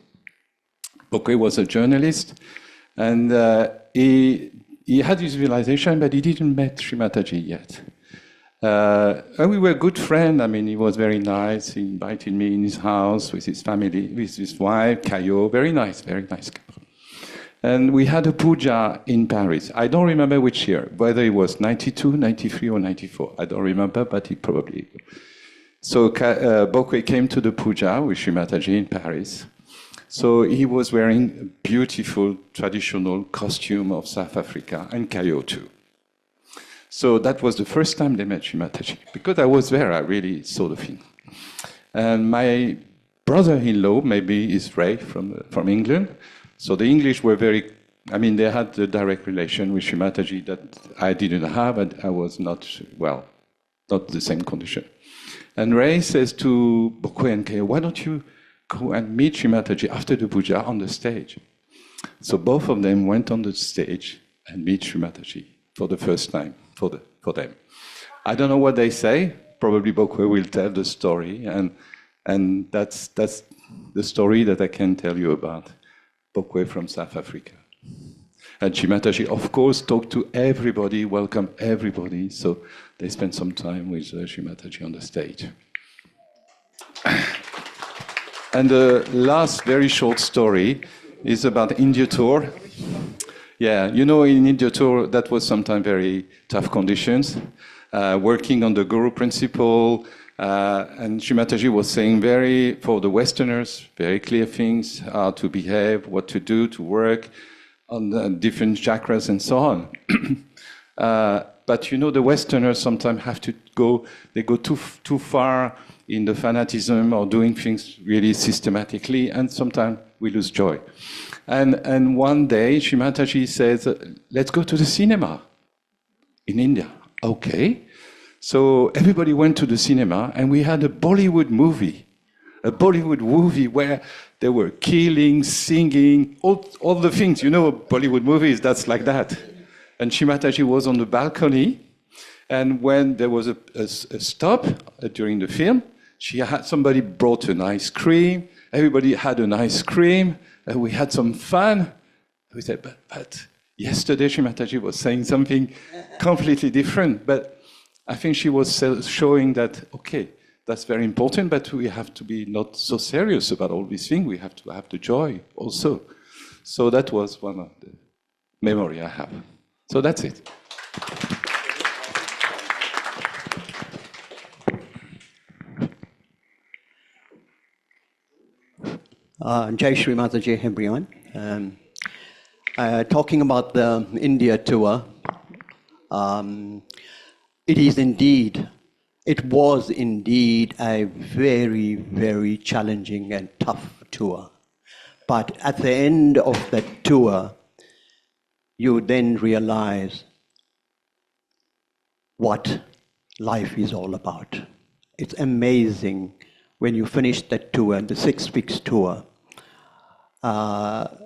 Bokwe was a journalist, and he had his realization, but he didn't met Shri Mataji yet. And we were good friends. I mean, he was very nice. He invited me in his house with his family, with his wife, Kayo. Very nice couple. And we had a puja in Paris. I don't remember which year, whether it was 92, 93, or 94. I don't remember, but it probably. So Bokwe came to the puja with Shri Mataji in Paris. So he was wearing a beautiful traditional costume of South Africa, and Kayo too. So that was the first time they met Shri Mataji. Because I was there, I really saw the thing. And my brother-in-law, maybe, is Ray from England. So the English were very, I mean, they had the direct relation with Shri Mataji that I didn't have, and I was not, well, not the same condition. And Ray says to Bokwe and Kayo, why don't you go and meet Shri Mataji after the puja on the stage? So both of them went on the stage and meet Shri Mataji for the first time for them. I don't know what they say. Probably Bokwe will tell the story, and that's the story that I can tell you about Bokwe from South Africa. And Shri Mataji, of course, talked to everybody, welcomed everybody. So they spent some time with Shri Mataji on the stage. And the last very short story is about India tour. Yeah, you know, in India tour, that was sometimes very tough conditions, working on the Guru principle, and Shri Mataji was saying for the Westerners, very clear things, how to behave, what to do, to work on the different chakras and so on. But you know, the Westerners sometimes have to go too far in the fanatism or doing things really systematically, and sometimes we lose joy. And one day, Shri Mataji says, let's go to the cinema in India. Okay. So everybody went to the cinema, and we had a Bollywood movie where there were killing, singing, all the things. You know, Bollywood movies, that's like that. And Shri Mataji was on the balcony, and when there was a stop during the film, somebody brought an ice cream, everybody had an ice cream, we had some fun. We said, but yesterday Shri Mataji was saying something completely different. But I think she was showing that, okay, that's very important, but we have to be not so serious about all these things. We have to have the joy also. So that was one of the memory I have. So that's it. Jai Shri Mataji, everyone. Talking about the India tour, it was indeed a very, very challenging and tough tour. But at the end of that tour, you then realize what life is all about. It's amazing when you finish that tour, the 6 weeks tour.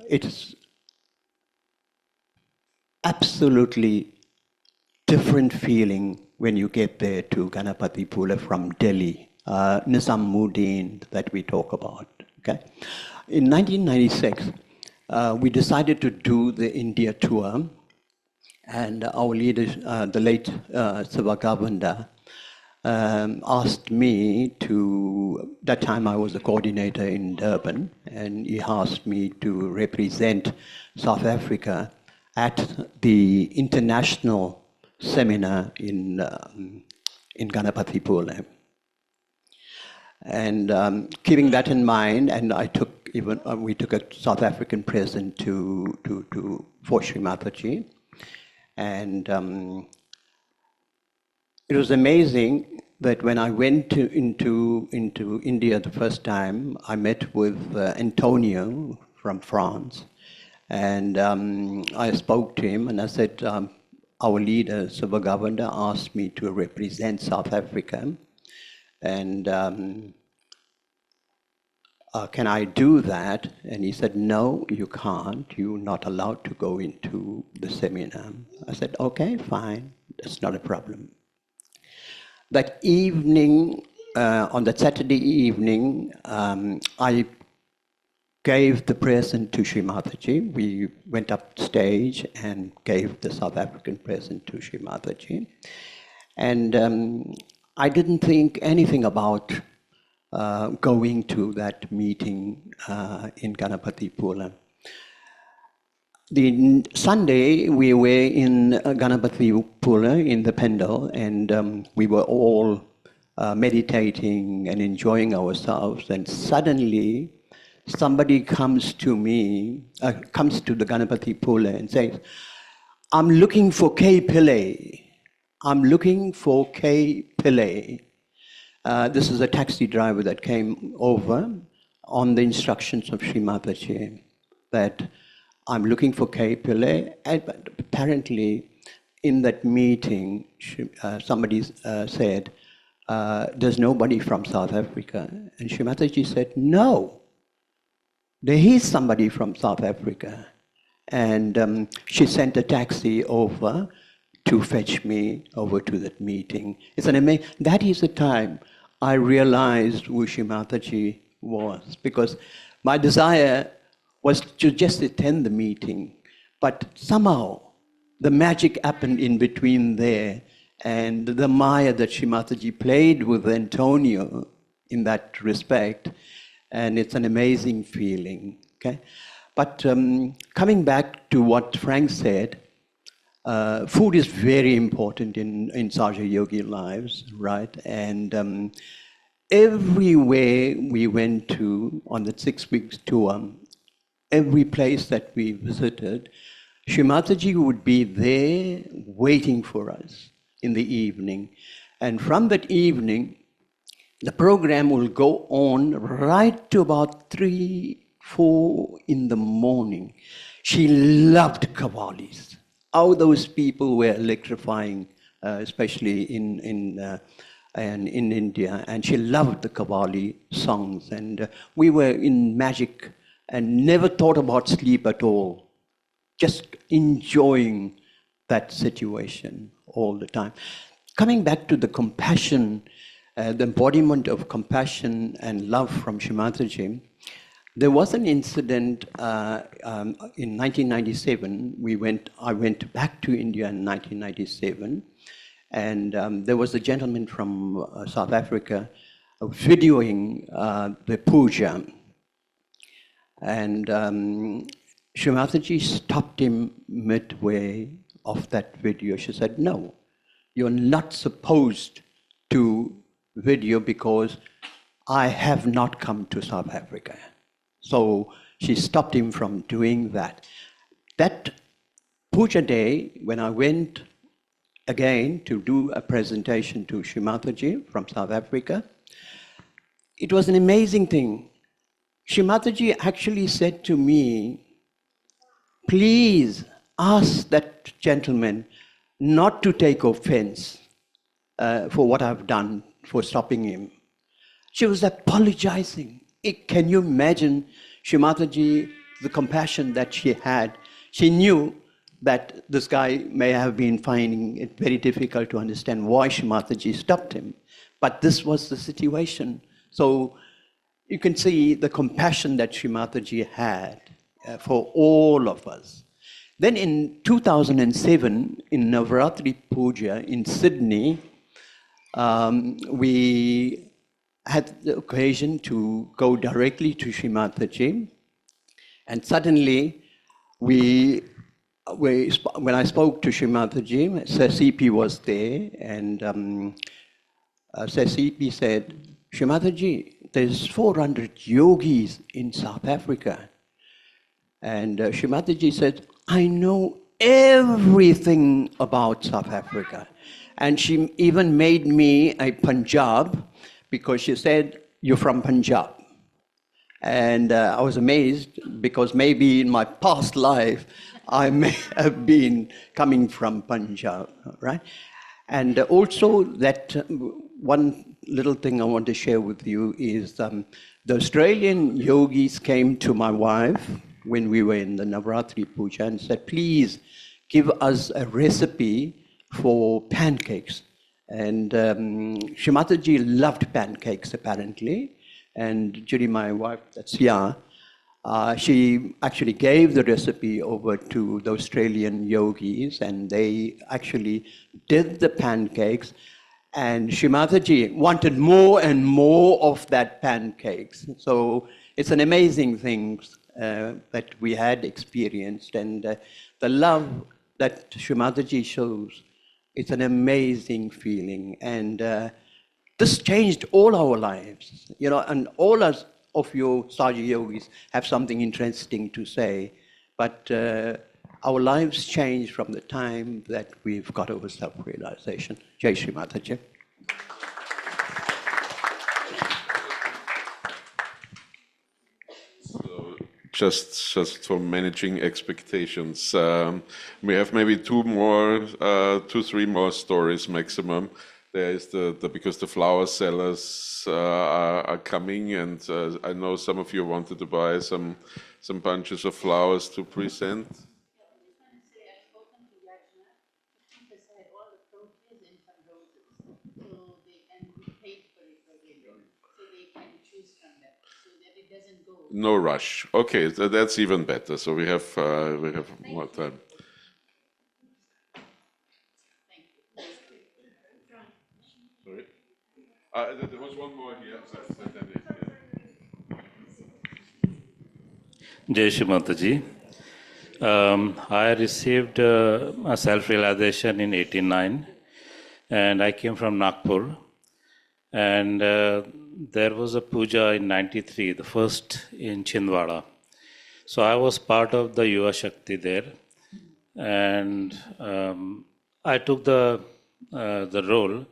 It's absolutely different feeling when you get there to Ganapati Pula from Delhi, Nizamuddin that we talk about. Okay, in 1996, we decided to do the India tour, and our leader, the late Sivagavanda, asked me to, that time I was a coordinator in Durban, and he asked me to represent South Africa at the international seminar in Ganapatipula. And keeping that in mind, and I took we took a South African present for Shri Mataji, and it was amazing that when I went into India the first time, I met with Antonio from France, and I spoke to him, and I said, our leader, Sivagavanda, asked me to represent South Africa, and can I do that? And he said, no, you can't. You're not allowed to go into the seminar. I said, okay, fine. That's not a problem. That evening, on that Saturday evening, I gave the present to Shri Mataji. We went up stage and gave the South African present to Shri Mataji. And I didn't think anything about going to that meeting in Ganapati Pula. The Sunday, we were in Ganapati Pula in the Pendle, and we were all meditating and enjoying ourselves. And suddenly, somebody comes to me, comes to the Ganapati Pula and says, "I'm looking for K. Pillay. I'm looking for K. Pillay." This is a taxi driver that came over on the instructions of Shri Mataji, that I'm looking for K. Pillay. And apparently, in that meeting, somebody said, "There's nobody from South Africa." And Shri Mataji said, "No, there is somebody from South Africa." And she sent a taxi over to fetch me over to that meeting. It's an amazing, that is the time I realized who Shri Mataji was, because my desire was to just attend the meeting, but somehow the magic happened in between there, and the Maya that Shri Mataji played with Antonio in that respect, and it's an amazing feeling, okay? But coming back to what Frank said, food is very important in Sahaja Yogi lives, right? And everywhere we went to on the 6 weeks tour, every place that we visited, Shri Mataji would be there waiting for us in the evening. And from that evening, the program will go on right to about 3, 4 in the morning. She loved Qawwalis. How those people were electrifying, especially in India. And she loved the Qawwali songs. And we were in magic and never thought about sleep at all. Just enjoying that situation all the time. Coming back to the compassion, the embodiment of compassion and love from Shri Mataji, there was an incident in 1997. I went back to India in 1997, and there was a gentleman from South Africa videoing the puja. And Shri Mataji stopped him midway of that video. She said, "No, you're not supposed to video because I have not come to South Africa." So she stopped him from doing that. That puja day, when I went again to do a presentation to Shri Mataji from South Africa, it was an amazing thing. Shri Mataji actually said to me, "Please ask that gentleman not to take offense for what I've done for stopping him." She was apologizing. Can you imagine Shri Mataji, the compassion that she had? She knew that this guy may have been finding it very difficult to understand why Shri Mataji stopped him. But this was the situation. So you can see the compassion that Shri Mataji had for all of us. Then in 2007, in Navaratri Puja in Sydney, we had the occasion to go directly to Shri Mataji, and suddenly when I spoke to Shri Mataji, Sir CP was there, and Sir CP said, "Shri Mataji, there's 400 yogis in South Africa." And Shri Mataji said, "I know everything about South Africa." And she even made me a Punjab, because she said, "You're from Punjab." And I was amazed, because maybe in my past life, I may have been coming from Punjab, right? And also that one little thing I want to share with you is the Australian yogis came to my wife when we were in the Navaratri Puja and said, "Please give us a recipe for pancakes." And Shri Mataji loved pancakes, apparently. And Judy, my wife, that's She actually gave the recipe over to the Australian yogis, and they actually did the pancakes. And Shri Mataji wanted more and more of that pancakes. So it's an amazing thing that we had experienced, and the love that Shri Mataji shows, it's an amazing feeling. And this changed all our lives, and all of you Saji Yogis have something interesting to say, but our lives changed from the time that we've got over self-realization. Jai Shri Mataji. So just for managing expectations, we have maybe two, three more stories maximum. There is because the flower sellers are coming, and I know some of you wanted to buy some bunches of flowers to present. No rush. Okay, that's even better. So we have more time. Sorry. There was one more here. Jai Shri Mataji. I received a self-realization in 89, and I came from Nagpur. And there was a puja in 93, the first in Chhindwara. So I was part of the Yuva Shakti there, and I took the role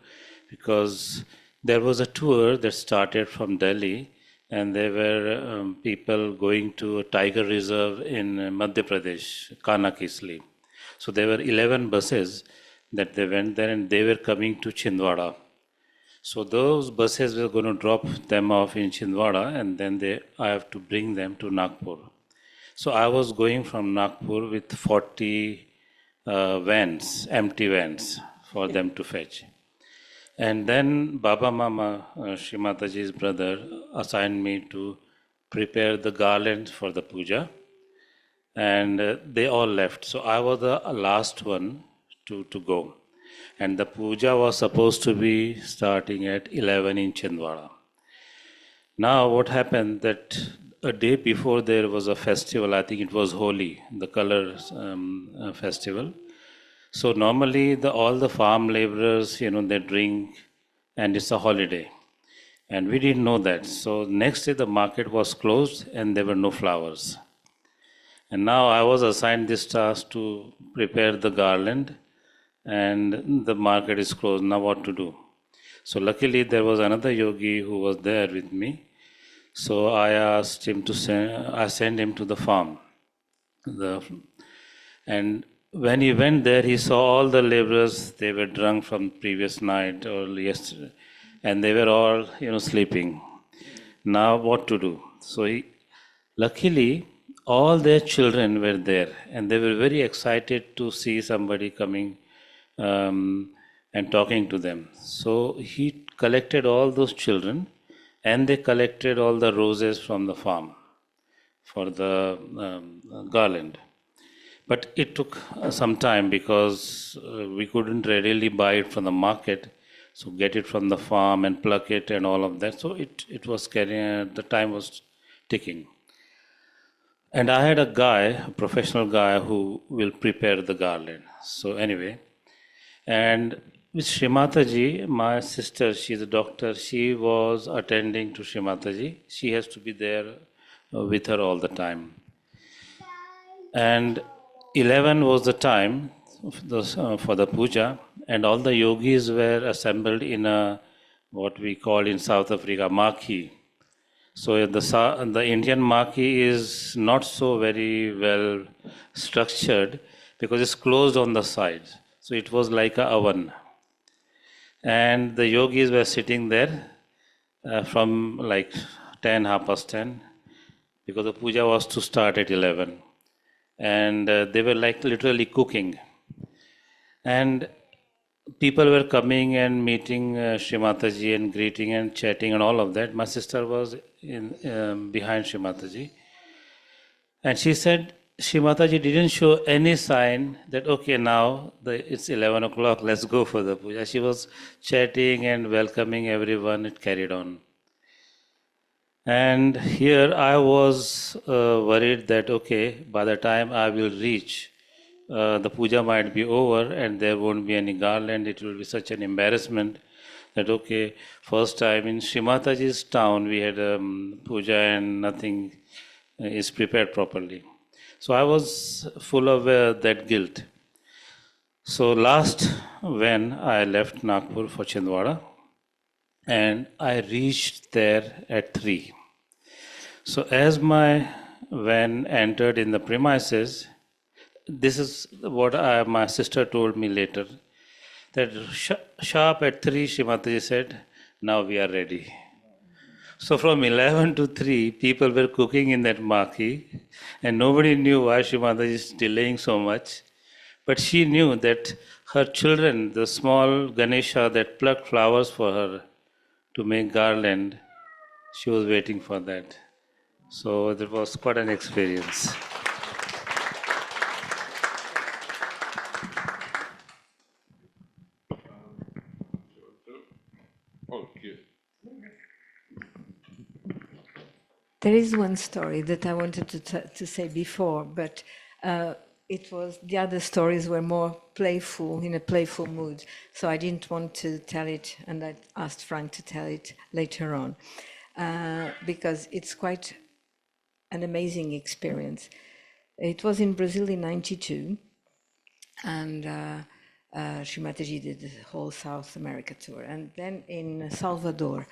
because there was a tour that started from Delhi, and there were people going to a tiger reserve in Madhya Pradesh, Kanakisli. So there were 11 buses that they went there, and they were coming to Chhindwara. So those buses were going to drop them off in Chhindwara, and then I have to bring them to Nagpur. So I was going from Nagpur with 40 vans, empty vans, for them to fetch. And then Baba Mama, Shri Mataji's brother, assigned me to prepare the garland for the puja. And they all left. So I was the last one to go. And the puja was supposed to be starting at 11 in Chhindwara. Now what happened that a day before there was a festival, I think it was Holi, the colors festival. So normally all the farm laborers, they drink, and it's a holiday. And we didn't know that. So next day the market was closed and there were no flowers. And now I was assigned this task to prepare the garland, and the market is closed. Now what to do? So luckily there was another yogi who was there with me. So I asked him to send him to the farm. And when he went there, he saw all the laborers, they were drunk from previous night or yesterday, and they were all, sleeping. Now what to do? So luckily, all their children were there, and they were very excited to see somebody coming and talking to them. So he collected all those children, and they collected all the roses from the farm for the garland. But it took some time because we couldn't readily buy it from the market, so get it from the farm and pluck it and all of that. So it was the time was ticking. And I had a professional guy who will prepare the garland. So anyway, and with Shri Mataji, my sister, she's a doctor, she was attending to Shri Mataji. She has to be there with her all the time. And 11 was the time for the puja, and all the yogis were assembled in what we call in South Africa, marquee. So the Indian marquee is not so very well structured because it's closed on the sides. So it was like an oven. And the yogis were sitting there from like 10, 10:30, because the puja was to start at 11. And they were like literally cooking. And people were coming and meeting Shri Mataji and greeting and chatting and all of that. My sister was behind Shri Mataji. And she said, Shri Mataji didn't show any sign that, okay, now it's 11 o'clock, let's go for the puja. She was chatting and welcoming everyone, it carried on. And here I was worried that, okay, by the time I will reach, the puja might be over and there won't be any garland. It will be such an embarrassment that, okay, first time in Shri Mataji's town we had puja and nothing is prepared properly. So I was full of that guilt. So last, when I left Nagpur for Chhindwara, and I reached there at 3. So as my van entered in the premises, this is what my sister told me later, that sharp at 3, Shri Mataji said, now we are ready. So from 11 to 3, people were cooking in that marquee, and nobody knew why Shri Mataji is delaying so much. But she knew that her children, the small Ganesha that plucked flowers for her to make garland, she was waiting for that. So that was quite an experience. Okay. There is one story that I wanted to say before, but it was the other stories were more playful, in a playful mood. So I didn't want to tell it, and I asked Frank to tell it later on, because it's quite an amazing experience. It was in Brazil in '92, and Shri Mataji did the whole South America tour, and then in Salvador.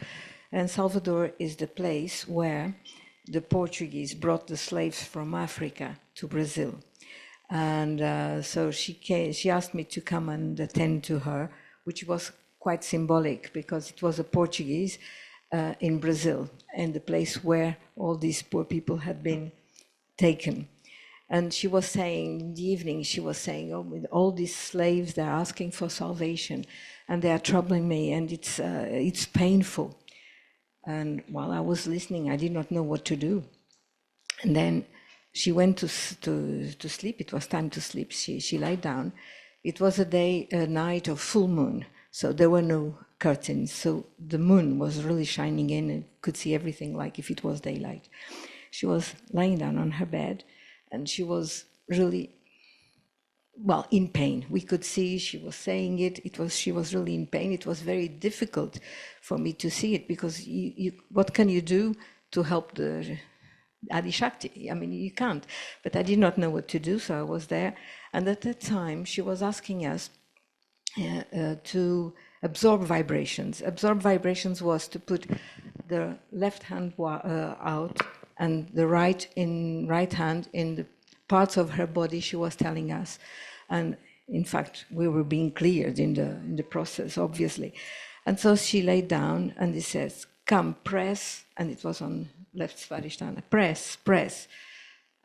And Salvador is the place where the Portuguese brought the slaves from Africa to Brazil. And so she asked me to come and attend to her, which was quite symbolic because it was a Portuguese in Brazil, and the place where all these poor people had been taken. And she was saying, in the evening, she was saying, oh, with all these slaves, they're asking for salvation, and they are troubling me, and it's painful. And while I was listening, I did not know what to do. And then she went to sleep. It was time to sleep. She lay down. It was a night of full moon, so there were no curtains. So the moon was really shining in and could see everything like if it was daylight. She was lying down on her bed, and she was really, well, in pain. We could see she was saying it. She was really in pain. It was very difficult for me to see it because what can you do to help the Adi Shakti? I mean, you can't. But I did not know what to do, so I was there. And at that time, she was asking us to absorb vibrations. Absorb vibrations was to put the left hand out and the right hand in the parts of her body she was telling us. And in fact, we were being cleared in the process, obviously. And so she lay down and he says, come, press, and it was on left Svadhisthana, press, press.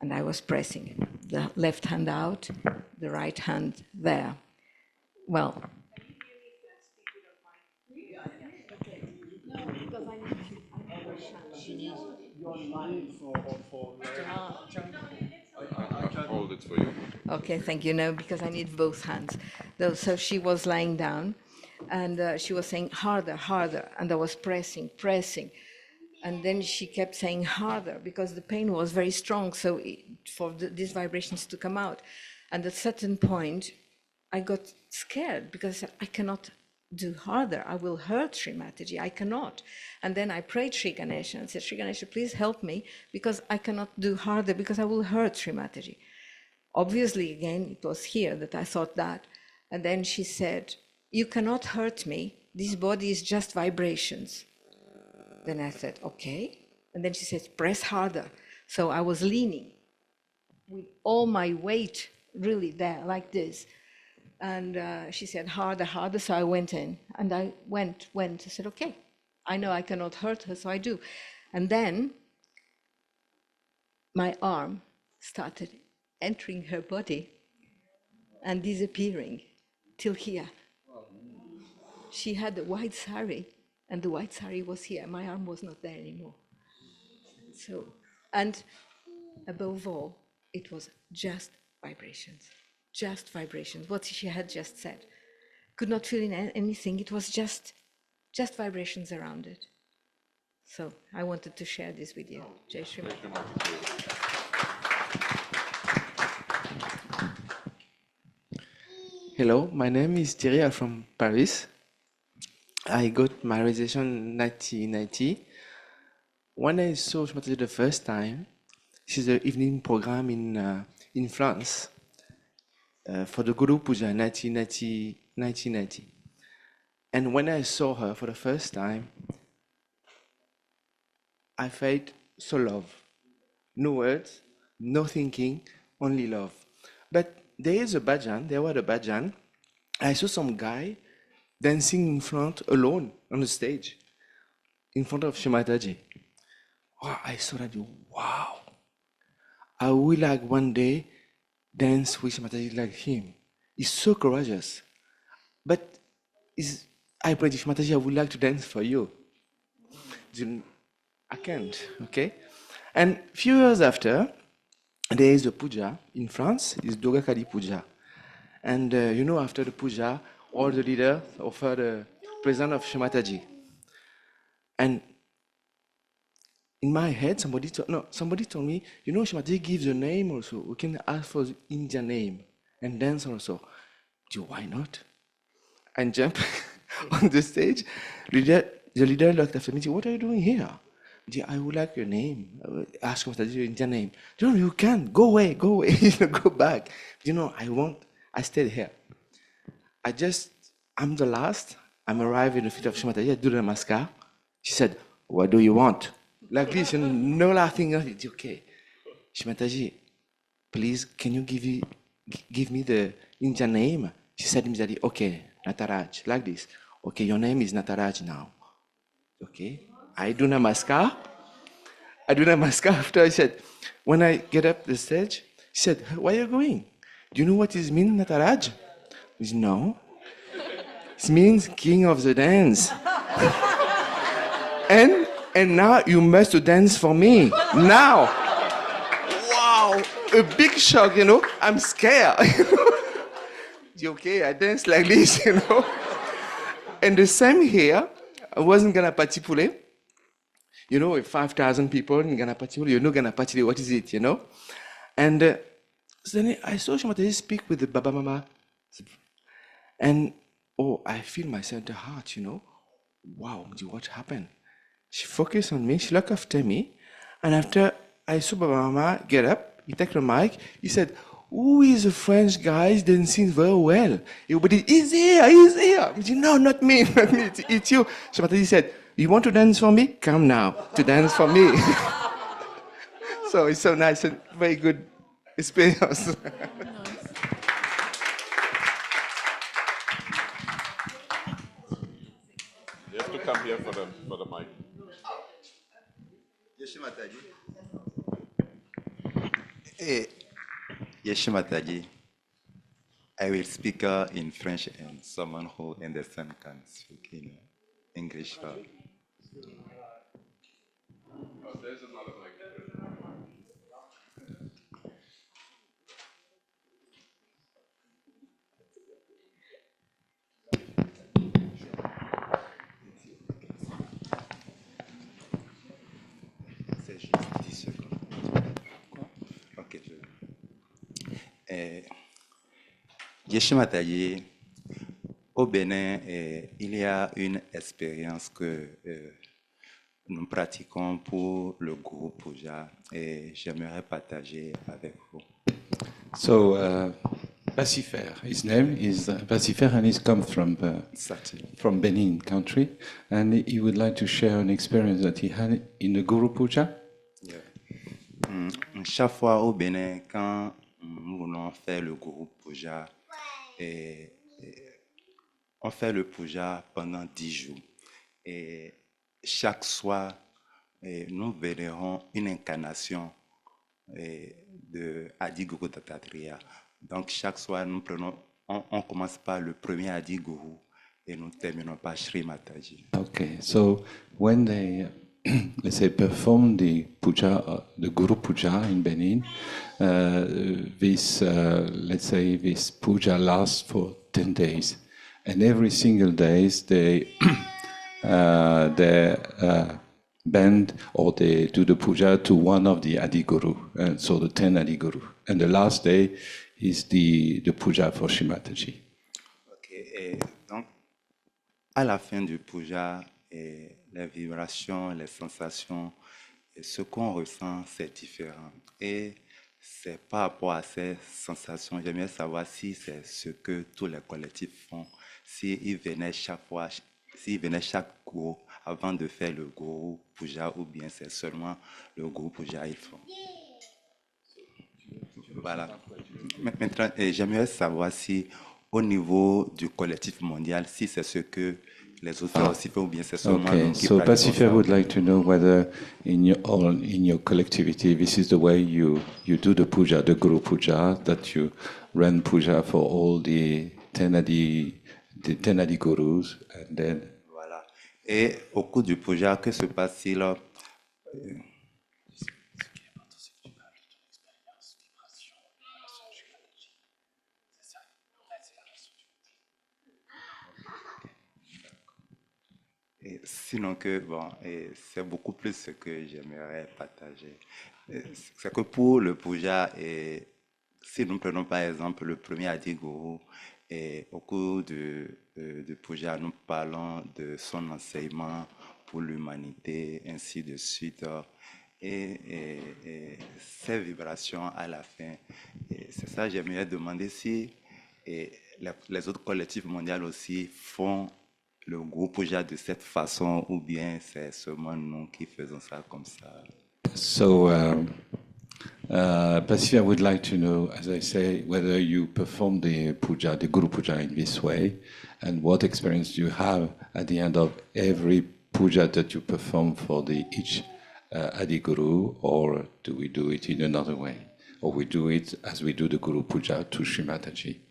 And I was pressing the left hand out, the right hand there. Well, I'll hold it for you. okay, thank you. No, because I need both hands. So she was lying down, and she was saying harder, harder, and I was pressing, pressing, and then she kept saying harder because the pain was very strong. So for these vibrations to come out, and at a certain point, I got scared because I said, I cannot do harder. I will hurt Shri Mataji. I cannot. And then I prayed Shri Ganesha and said, Shri Ganesha, please help me because I cannot do harder because I will hurt Shri Mataji. Obviously, again, it was here that I thought that. And then she said, you cannot hurt me. This body is just vibrations. Then I said, okay. And then she said, press harder. So I was leaning with all my weight really there, like this. And she said, harder, harder. So I went in, and I went. I said, okay, I know I cannot hurt her, so I do. And then my arm started entering her body and disappearing till here. She had a white sari, and the white sari was here. My arm was not there anymore. So, and above all, it was just vibrations. Just vibrations. What she had just said. Could not feel in anything. It was just vibrations around it. So I wanted to share this with you. Jai Shri Mataji. Hello, my name is Thierry. I'm from Paris. I got my realization in 1990. When I saw Shri Mataji the first time, she's an evening program in France for the Guru Puja in 1990. And when I saw her for the first time, I felt so love. No words, no thinking, only love. But there was a bhajan. I saw some guy dancing in front alone on the stage, in front of Shri Mataji. Wow, I saw that, wow. I would like one day dance with Shri Mataji like him. He's so courageous. But I prayed, Shri Mataji, I would like to dance for you. I can't, okay? And a few years after, there is a puja in France, it's Durga Kali Puja. And after the puja, all the leaders offer the present of Shri Mataji. And in my head, somebody told me, Shri Mataji gives a name also. We can ask for the Indian name and dance also. Why not? And jump on the stage. The leader looked after me, what are you doing here? I would like your name. Ask Mataji your Indian name. No, you can't. Go away. Go back. I stayed here. I'm the last. I'm arrived in the feet of Shri Mataji. I do the namaskar. She said, what do you want? Like this, no laughing. It's okay. Shri Mataji, please, can you give me the Indian name? She said immediately, okay, Nataraj, like this. Okay, your name is Nataraj now. Okay, I do namaskar. After I said, when I get up the stage, she said, where are you going? Do you know what it means, Nataraj? I said, no. It means king of the dance. and now you must dance for me. Now. Wow, a big shock, I'm scared. Okay, I dance like this, And the same here, I wasn't gonna participate. With 5,000 people in Ganapati, Ganapati, what is it, And so then I saw Shri Mataji speak with the Baba Mama. And, I feel myself in the heart, Wow, what happened? She focused on me, she looked after me. And after I saw Baba Mama get up, he took the mic, he said, who is a French guy dancing very well? Everybody, he's here. I said, no, not me, it's you. Shri Mataji said, you want to dance for me? Come now to dance for me. So it's so nice and very good experience. You have to come here for the mic. Shri Mataji. Shri Mataji. I will speak in French and someone who understands can speak in English. There's another mic. C'est juste 10 secondes. Ok, Shri Mataji, au Bénin, il y a une expérience que nous pratiquons pour le groupe Puja et j'aimerais partager avec vous. So, Pacifer, his name is Pacifer, and he's come from Benin country, and he would like to share an experience that he had in the Guru Puja. Yeah. Chaque fois au Bénin, quand nous voulons faire le Guru Puja, on fait le Puja pendant 10 jours. Et chaque soir, nous verrons une incarnation de Adi Guru Dattatreya. Donc chaque soir, on commence par le premier Adi Guru et nous terminons par Shri Mataji. Okay, so when they let's say, perform the puja, the Guru Puja in Benin. Let's say, this puja lasts for 10 days. And every single day, they bend or they do the puja to one of the Adi Guru, so the 10 Adi Guru. And the last day is the puja for Shri Mataji. Ok, donc à la fin du puja, les vibrations, les sensations, ce qu'on ressent, c'est différent. Et c'est par rapport à ces sensations, j'aimerais savoir si c'est ce que tous les collectifs font, s'ils venaient chaque fois, s'ils venaient chaque cours avant de faire le Guru Puja ou bien c'est seulement le Guru Puja ils font. Voilà. Maintenant, j'aimerais savoir si au niveau du collectif mondial, si c'est ce que les autres font aussi ou bien c'est seulement Okay, nous qui so pratiquons Pasifia ça. would like to know whether in your collectivity, this is the way you do the puja, the Guru Puja, that you run puja for all the 10 Adi Gurus, and then... Voilà. Et au cours du puja, que se passe-t-il? Et sinon que, bon, c'est beaucoup plus ce que j'aimerais partager. C'est que pour le puja, si nous prenons par exemple le premier Adi Guru, au cours de puja, nous parlons de son enseignement pour l'humanité, ainsi de suite. Et ces vibrations à la fin, c'est ça j'aimerais demander si les autres collectifs mondiaux aussi font le groupe Puja de cette façon ou bien c'est seulement nous qui faisons ça comme ça. So, Pasifia would like to know, as I say, whether you perform the puja, the Guru Puja in this way, and what experience do you have at the end of every puja that you perform for each Adi Guru, or do we do it in another way? Or we do it as we do the Guru Puja to Shri Mataji?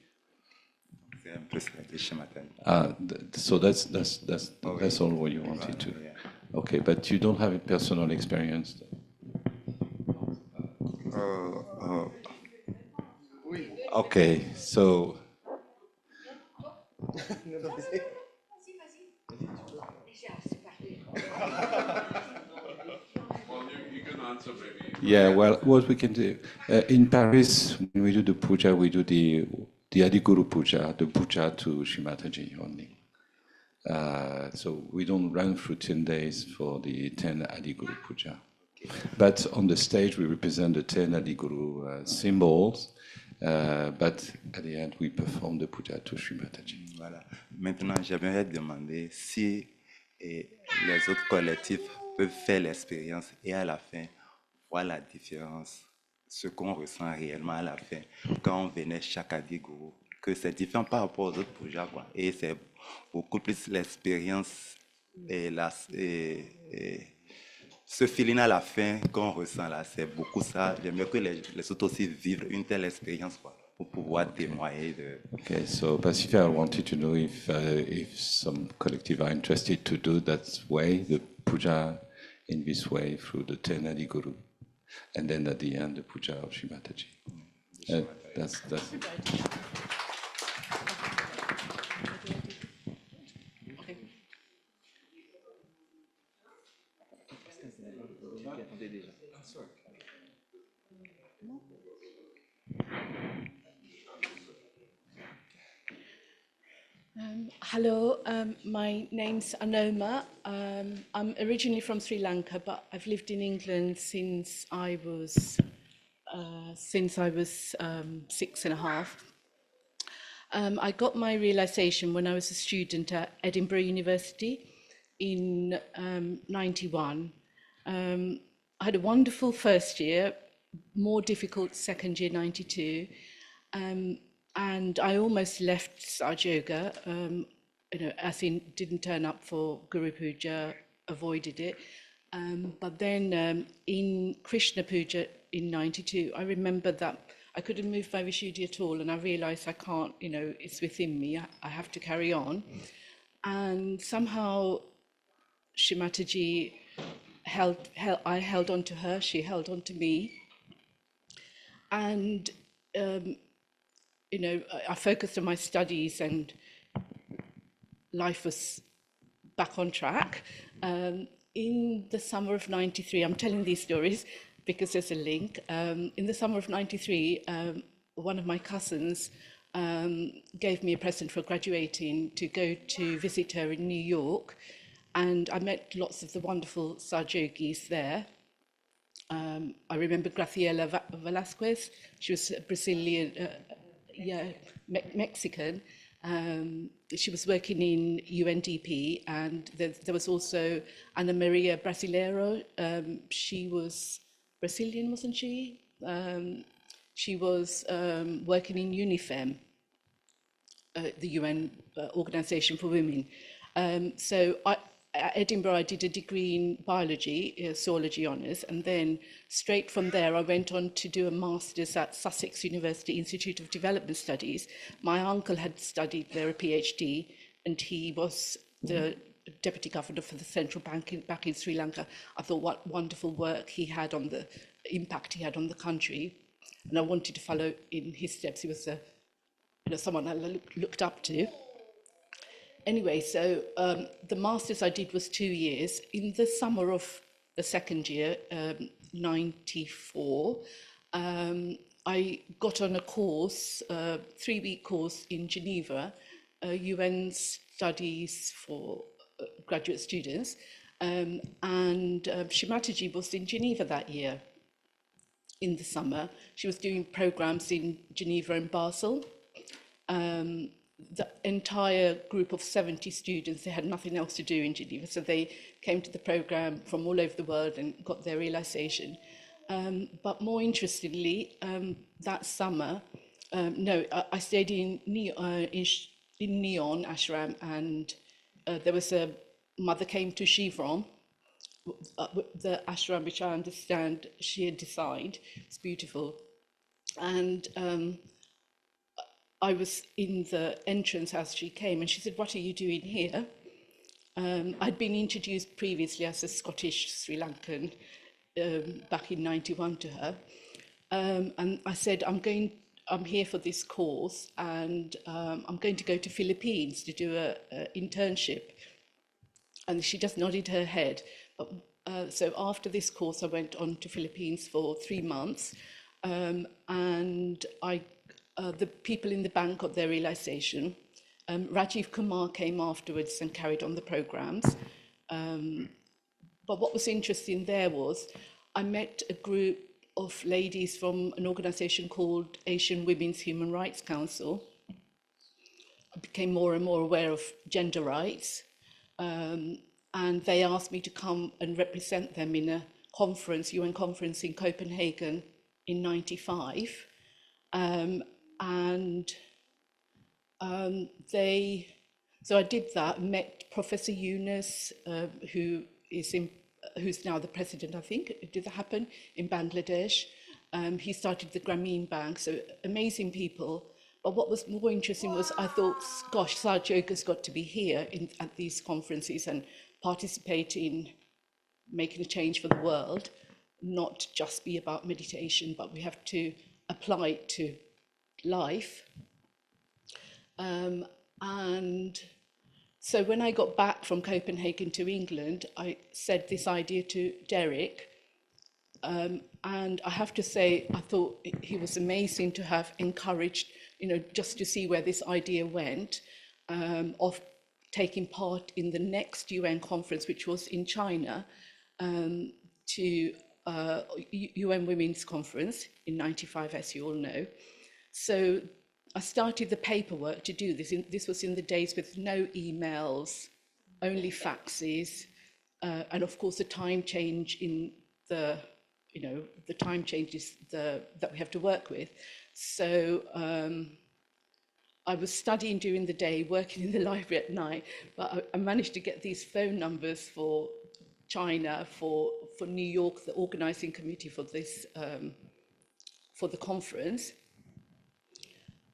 C'est un peu ça que je m'attends. So that's all what you wanted to. Yeah. Okay, but you don't have a personal experience. Okay, so You can answer maybe. yeah, well, what we can do in Paris when we do the puja, we do the Adi Guru Puja, the puja to Shri Mataji only. So we don't run through 10 days for the 10 Adi Guru Puja. But on the stage, we represent the 10 Adi Guru symbols, but at the end, we perform the puja to Shri Mataji. Voilà. Maintenant, j'aimerais demander si les autres collectifs peuvent faire l'expérience et à la fin voir la différence, ce qu'on ressent réellement à la fin quand on venait chaque Adi Guru, que c'est différent par rapport aux autres pujas, quoi. Et c'est beaucoup plus l'expérience et ce feeling à la fin qu'on ressent là, c'est beaucoup ça. J'aimerais que les autres aussi vivent une telle expérience, quoi, pour pouvoir témoigner de... Okay, so Pasifia wanted to know if some collective are interested to do that way, the puja in this way through the 10 Adi Guru, and then at the end the puja of Shri Mataji. That's. Hello, my name's Anoma. I'm originally from Sri Lanka, but I've lived in England since I was 6.5. I got my realization when I was a student at Edinburgh University in 91. I had a wonderful first year, more difficult second year, 92. And I almost left Saj Yoga, as in didn't turn up for Guru Puja, avoided it. But then in Krishna Puja in 92, I remember that I couldn't move my Vishuddhi at all, and I realized I can't, it's within me, I have to carry on. And somehow Shri Mataji I held on to her, she held on to me. And, you know, I focused on my studies and life was back on track. In the summer of 93, I'm telling these stories because there's a link. In the summer of 93, one of my cousins gave me a present for graduating to go to visit her in New York. And I met lots of the wonderful Saj Yogis there. I remember Graciela Velasquez. She was a Brazilian, Mexican. She was working in UNDP, and there was also Ana Maria Brasileiro. She was Brazilian, wasn't she? She was working in UNIFEM, the UN Organization for Women. At Edinburgh, I did a degree in biology, zoology honours, and then straight from there, I went on to do a master's at Sussex University Institute of Development Studies. My uncle had studied there, a PhD, and he was the deputy governor for the central bank back in Sri Lanka. I thought what wonderful work he had on the impact he had on the country, and I wanted to follow in his steps. He was someone I looked up to. Anyway, so the master's I did was 2 years. In the summer of the second year, 94, I got on a course, 3-week course in Geneva, UN studies for graduate students. Shri Mataji was in Geneva that year, in the summer. She was doing programs in Geneva and Basel. The entire group of 70 students, they had nothing else to do in Geneva, so they came to the program from all over the world and got their realization. But more interestingly, that summer, I stayed in Neon Ashram, and there was a mother came to Chevron, the ashram which I understand she had designed. It's beautiful. And I was in the entrance as she came, and she said, "What are you doing here?" I'd been introduced previously as a Scottish Sri Lankan back in 91 to her. And I said, I'm here for this course, and I'm going to go to Philippines to do an internship. And she just nodded her head. So after this course, I went on to Philippines for 3 months, and the people in the bank got their realization. Rajiv Kumar came afterwards and carried on the programs. But what was interesting there was I met a group of ladies from an organization called Asian Women's Human Rights Council. I became more and more aware of gender rights. And they asked me to come and represent them in a conference, UN conference in Copenhagen in 95. So I did that, met Professor Yunus, who's now the president, I think. Did that happen? In Bangladesh. He started the Grameen Bank, so amazing people. But what was more interesting was I thought, gosh, Saj Yoga's got to be here at these conferences and participate in making a change for the world, not just be about meditation, but we have to apply it to life. And so when I got back from Copenhagen to England, I said this idea to Derek. And I have to say, I thought he was amazing to have encouraged, just to see where this idea went, of taking part in the next UN conference, which was in China, to UN Women's Conference in 95, as you all know. So I started the paperwork to do this. This was in the days with no emails, only faxes, and of course the time change in the time changes that we have to work with. So I was studying during the day, working in the library at night, but I managed to get these phone numbers for China, for New York, the organizing committee for this, for the conference.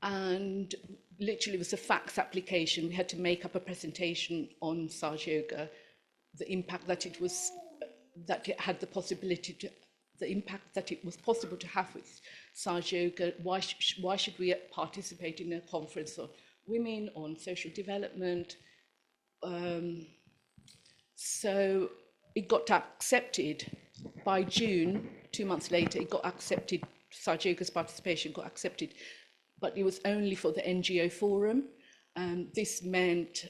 And literally it was a fax application. We had to make up a presentation on Saj Yoga, the impact that it was that it had the possibility to, the impact that it was possible to have with Saj Yoga. Why should we participate in a conference on women, on social development? So it got accepted by June, 2 months later, it got accepted, Saj Yoga's participation got accepted, but it was only for the NGO forum. This meant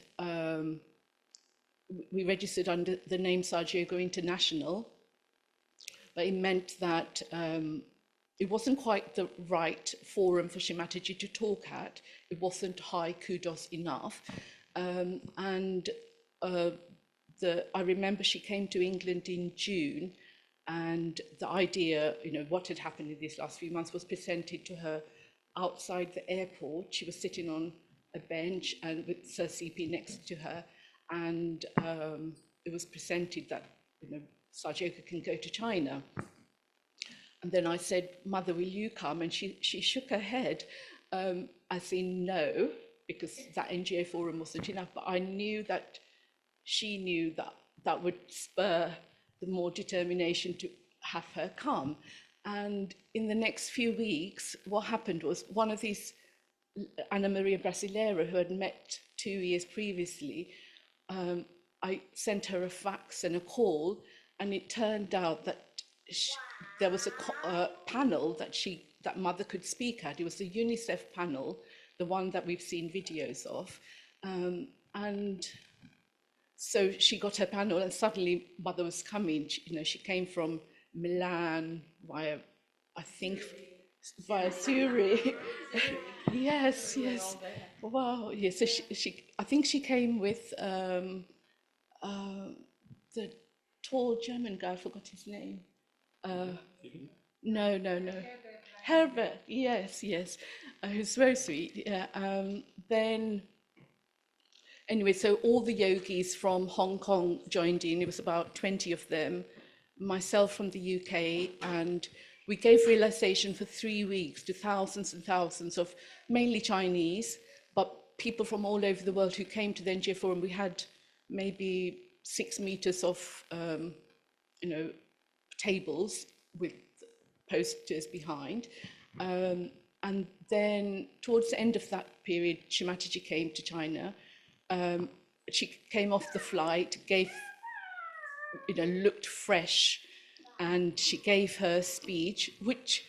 we registered under the name Saj Yoga International, but it meant that it wasn't quite the right forum for Shri Mataji to talk at. It wasn't high kudos enough. I remember she came to England in June, and the idea, what had happened in these last few months was presented to her outside the airport. She was sitting on a bench and with Sir CP next to her, and it was presented that, Saj Yoga can go to China. And then I said, Mother, will you come? And she shook her head, as in no, because that NGO forum wasn't enough. But I knew that she knew that that would spur the more determination to have her come. And in the next few weeks, what happened was one of these, Anna Maria Brasileira, who had met 2 years previously, I sent her a fax and a call, and it turned out that there was a panel that Mother could speak at. It was the UNICEF panel, the one that we've seen videos of. And so she got her panel, and suddenly Mother was coming. She came from Milan via Zurich. Yes. Wow. Yes. So I think she came with the tall German guy. I forgot his name. No. Herbert. Yes. He was very sweet. Yeah. Then. Anyway, so all the yogis from Hong Kong joined in. It was about 20 of them, myself from the UK, and we gave realization for 3 weeks to thousands and thousands of mainly Chinese, but people from all over the world who came to the NGO Forum. We had maybe 6 meters of, tables with posters behind. And then towards the end of that period, Shri Mataji came to China. She came off the flight, looked fresh, and she gave her speech, which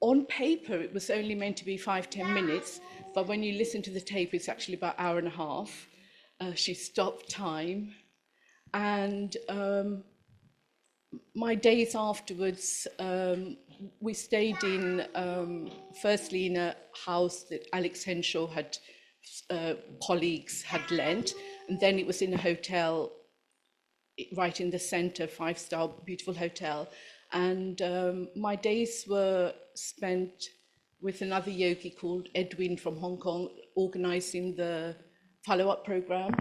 on paper it was only meant to be 5-10 minutes, but when you listen to the tape, it's actually about an hour and a half. She stopped time, and my days afterwards, we stayed in, firstly in a house that Alex Henshaw had colleagues had lent, and then it was in a hotel right in the center, 5-star beautiful hotel. And my days were spent with another yogi called Edwin from Hong Kong, organizing the follow-up program.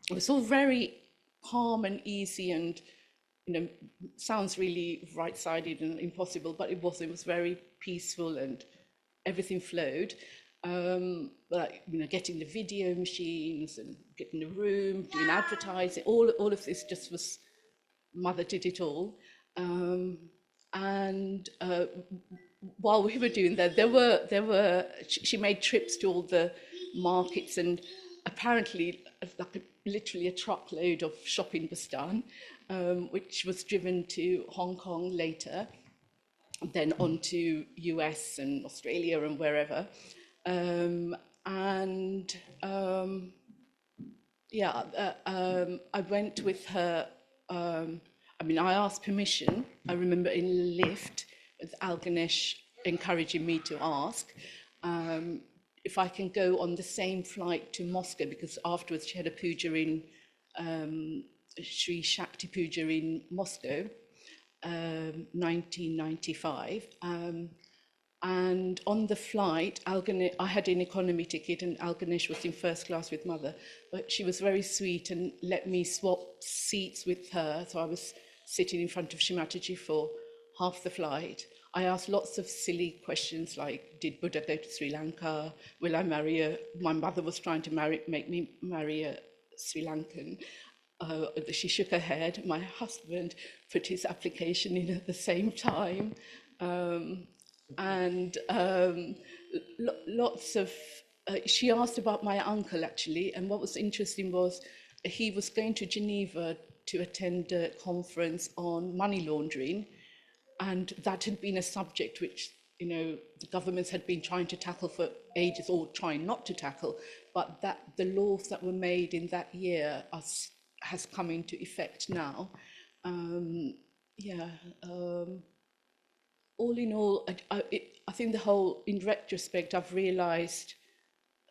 It was all very calm and easy, and sounds really right-sided and impossible, but it wasn't. It was very peaceful and everything flowed. Getting the video machines and getting the room, doing advertising, all of this just was, Mother did it all. While we were doing that, she made trips to all the markets, and apparently literally a truckload of shopping was done, which was driven to Hong Kong later, then on to US and Australia and wherever. I went with her. I asked permission. I remember in the lift with Al Ganesh encouraging me to ask if I can go on the same flight to Moscow, because afterwards she had a puja in Sri Shakti Puja in Moscow, 1995. And on the flight, I had an economy ticket, and Al Ganesh was in first class with Mother, but she was very sweet and let me swap seats with her. So I was sitting in front of Shri Mataji for half the flight. I asked lots of silly questions like, did Buddha go to Sri Lanka? Will I marry my mother was trying to make me marry a Sri Lankan. She shook her head. My husband put his application in at the same time. Lots of, she asked about my uncle actually, and what was interesting was he was going to Geneva to attend a conference on money laundering, and that had been a subject which, you know, the governments had been trying to tackle for ages, or trying not to tackle, but that the laws that were made in that year has come into effect now. All in all, I think the whole, in retrospect, I've realised,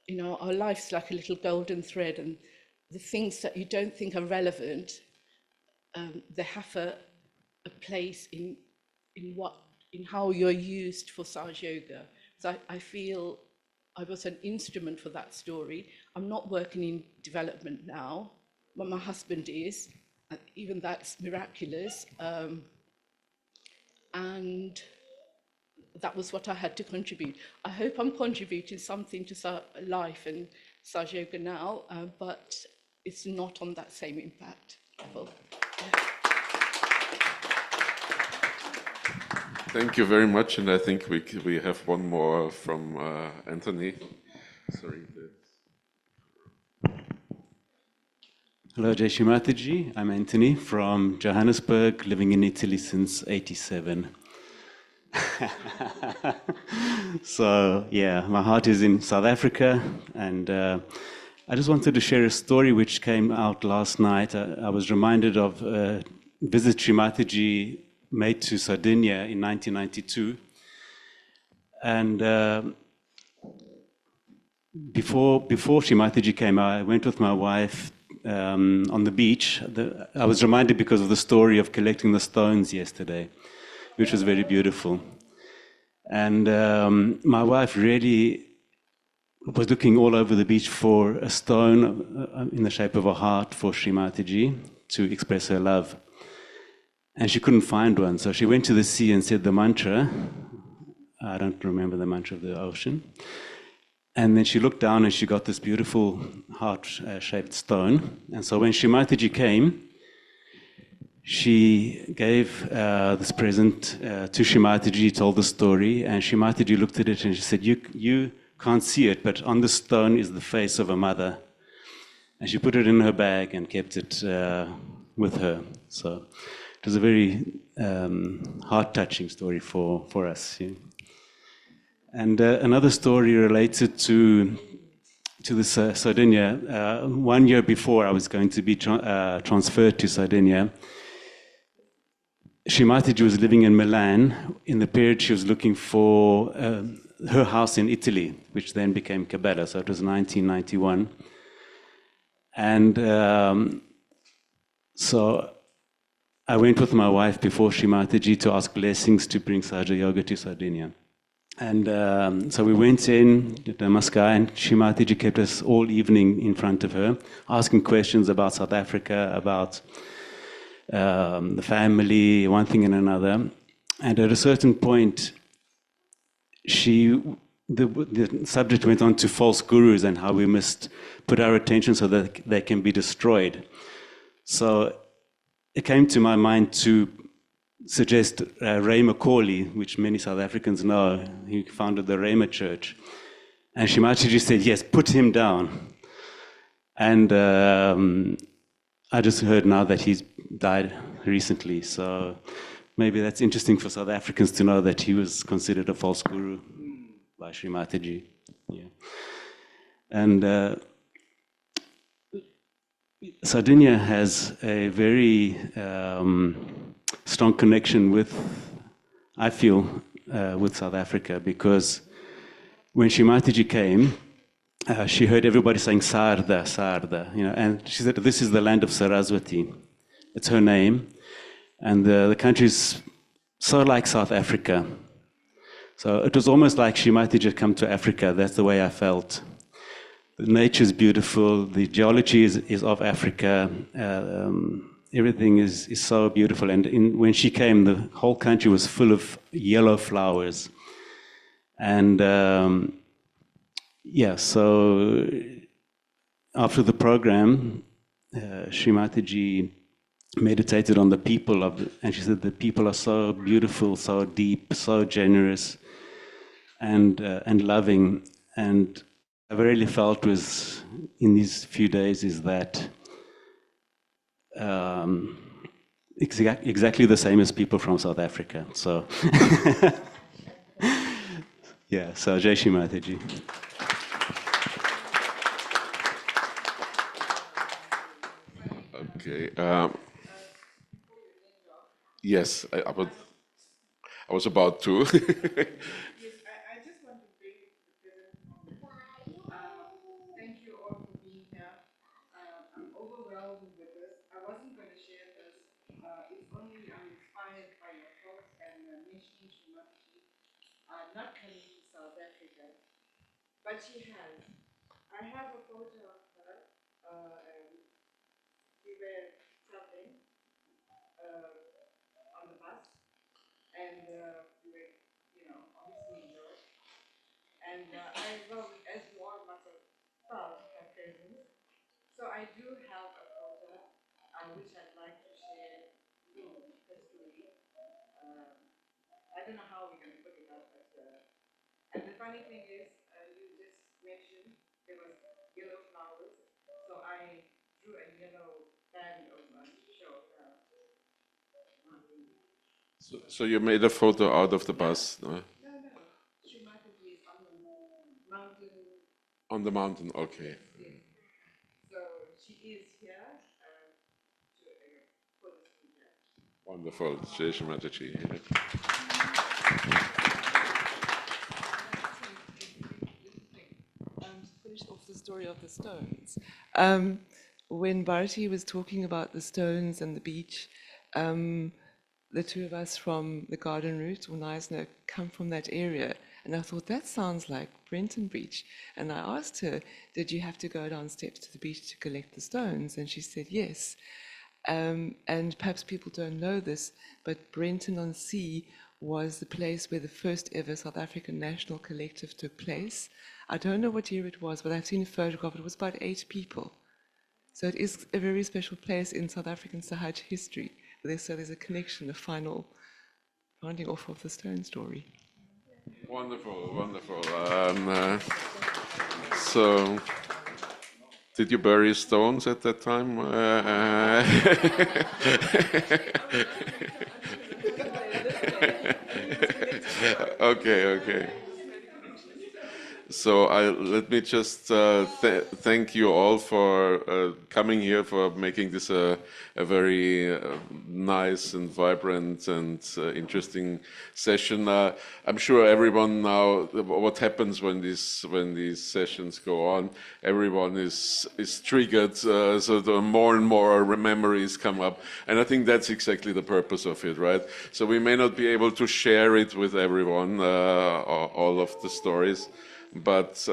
you know, our life's like a little golden thread, and the things that you don't think are relevant, they have a place in how you're used for Saj Yoga. So I feel I was an instrument for that story. I'm not working in development now, but my husband is, and even that's miraculous. And that was what I had to contribute. I hope I'm contributing something to life and Saj Yoga now, but it's not on that same impact level. Thank you very much, and I think we have one more from Anthony. Sorry. Hello, Jai Shri Mataji. I'm Anthony from Johannesburg, living in Italy since '87. So, yeah, my heart is in South Africa, and I just wanted to share a story which came out last night. I was reminded of a visit Shri Mataji made to Sardinia in 1992. And before Shri Mataji came, I went with my wife on the beach. I was reminded because of the story of collecting the stones yesterday, which was very beautiful. And my wife really was looking all over the beach for a stone in the shape of a heart for Shri Mataji to express her love. And she couldn't find one, so she went to the sea and said the mantra. I don't remember the mantra of the ocean. And then she looked down and she got this beautiful heart-shaped stone. And so when Shri Mataji came, she gave this present to Shri Mataji, told the story, and Shri Mataji looked at it and she said, you can't see it, but on the stone is the face of a mother. And she put it in her bag and kept it with her. So it was a very heart-touching story for us. Yeah. And another story related to this Sardinia. 1 year before I was going to be transferred to Sardinia, Shri Mataji was living in Milan. In the period she was looking for her house in Italy, which then became Cabela, so it was 1991. And so I went with my wife before Shri Mataji to ask blessings to bring Saja Yoga to Sardinia. And so we went in, did Namaskar, and Shri Mataji kept us all evening in front of her, asking questions about South Africa, about the family, one thing and another. And at a certain point, the subject went on to false gurus and how we must put our attention so that they can be destroyed. So it came to my mind to suggest Ray Macaulay, which many South Africans know. He founded the Rhema Church. And Shri Mataji said, yes, put him down. And I just heard now that he's died recently. So maybe that's interesting for South Africans to know that he was considered a false guru by Shri Mataji. Yeah. And Sardinia has a very strong connection with, I feel, with South Africa, because when Shri Mataji came, she heard everybody saying Sarda, Sarda, you know, and she said, this is the land of Saraswati. It's her name. And the country is so like South Africa. So it was almost like Shri Mataji had come to Africa. That's the way I felt. The nature is beautiful. The geology is of Africa. Everything is so beautiful. And when she came, the whole country was full of yellow flowers. And yeah, so after the program, Shri Mataji meditated on the people and she said the people are so beautiful, so deep, so generous, and loving. And I really felt was in these few days is that exactly the same as people from South Africa. So yeah, so Jai Shri Mataji. Okay. Yes, I was about to. Thank you all for being here. I'm overwhelmed with this. I wasn't going to share this. It's only I'm inspired by your talks and mentioning Shri Mataji, not coming to South Africa, but she has. I have a photo of her. We were traveling on the bus, and we were, obviously in Europe. And I well, as you all must have felt her presence. So I do have a photo which I'd like to share her story. I don't know how we're going to put it up, but and the funny thing is, you just mentioned there was yellow flowers, so I drew a yellow band over to show her. So you made a photo out of the bus? No? No. Shri Mataji is on the mountain. On the mountain, okay. So she is here for this Puja. Wonderful. Jai Shri Mataji. To finish off the story of the stones, when Bharati was talking about the stones and the beach, the two of us from the garden route, or Neisner, come from that area. And I thought, that sounds like Brenton Beach. And I asked her, did you have to go down steps to the beach to collect the stones? And she said, yes. And perhaps people don't know this, but Brenton on Sea was the place where the first ever South African National Collective took place. I don't know what year it was, but I've seen a photograph. It was about 8 people. So it is a very special place in South African Sahaj history. So there's a connection, a final rounding off of the stone story. Wonderful, wonderful. So, did you bury stones at that time? Okay. So let me just thank you all for coming here, for making this a very nice and vibrant and interesting session. I'm sure everyone now, what happens when these sessions go on, everyone is triggered, so the more and more memories come up, and I think that's exactly the purpose of it, right? So we may not be able to share it with everyone, all of the stories, but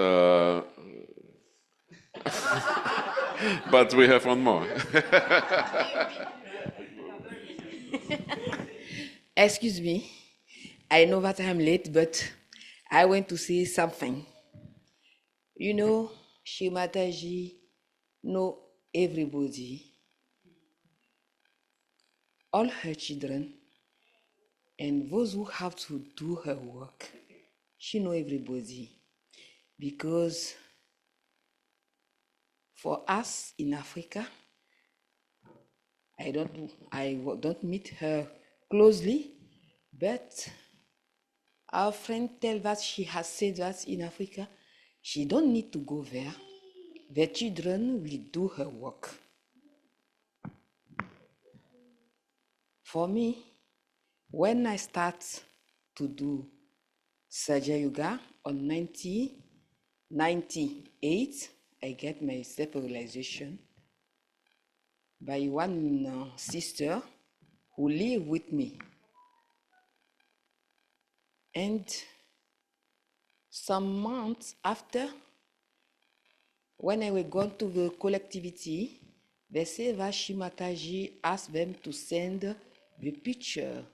but we have one more. Excuse me, I know that I'm late, but I want to say something. You know, Shri Mataji know everybody, all her children, and those who have to do her work. She know everybody, because for us in Africa, I don't meet her closely, but our friend tell that she has said that in Africa, she don't need to go there. The children will do her work. For me, when I start to do Saja Yoga on 1998, I get my self-realization by one sister who live with me. And some months after, when I was going to the collectivity, they say that Shri Mataji asked them to send the picture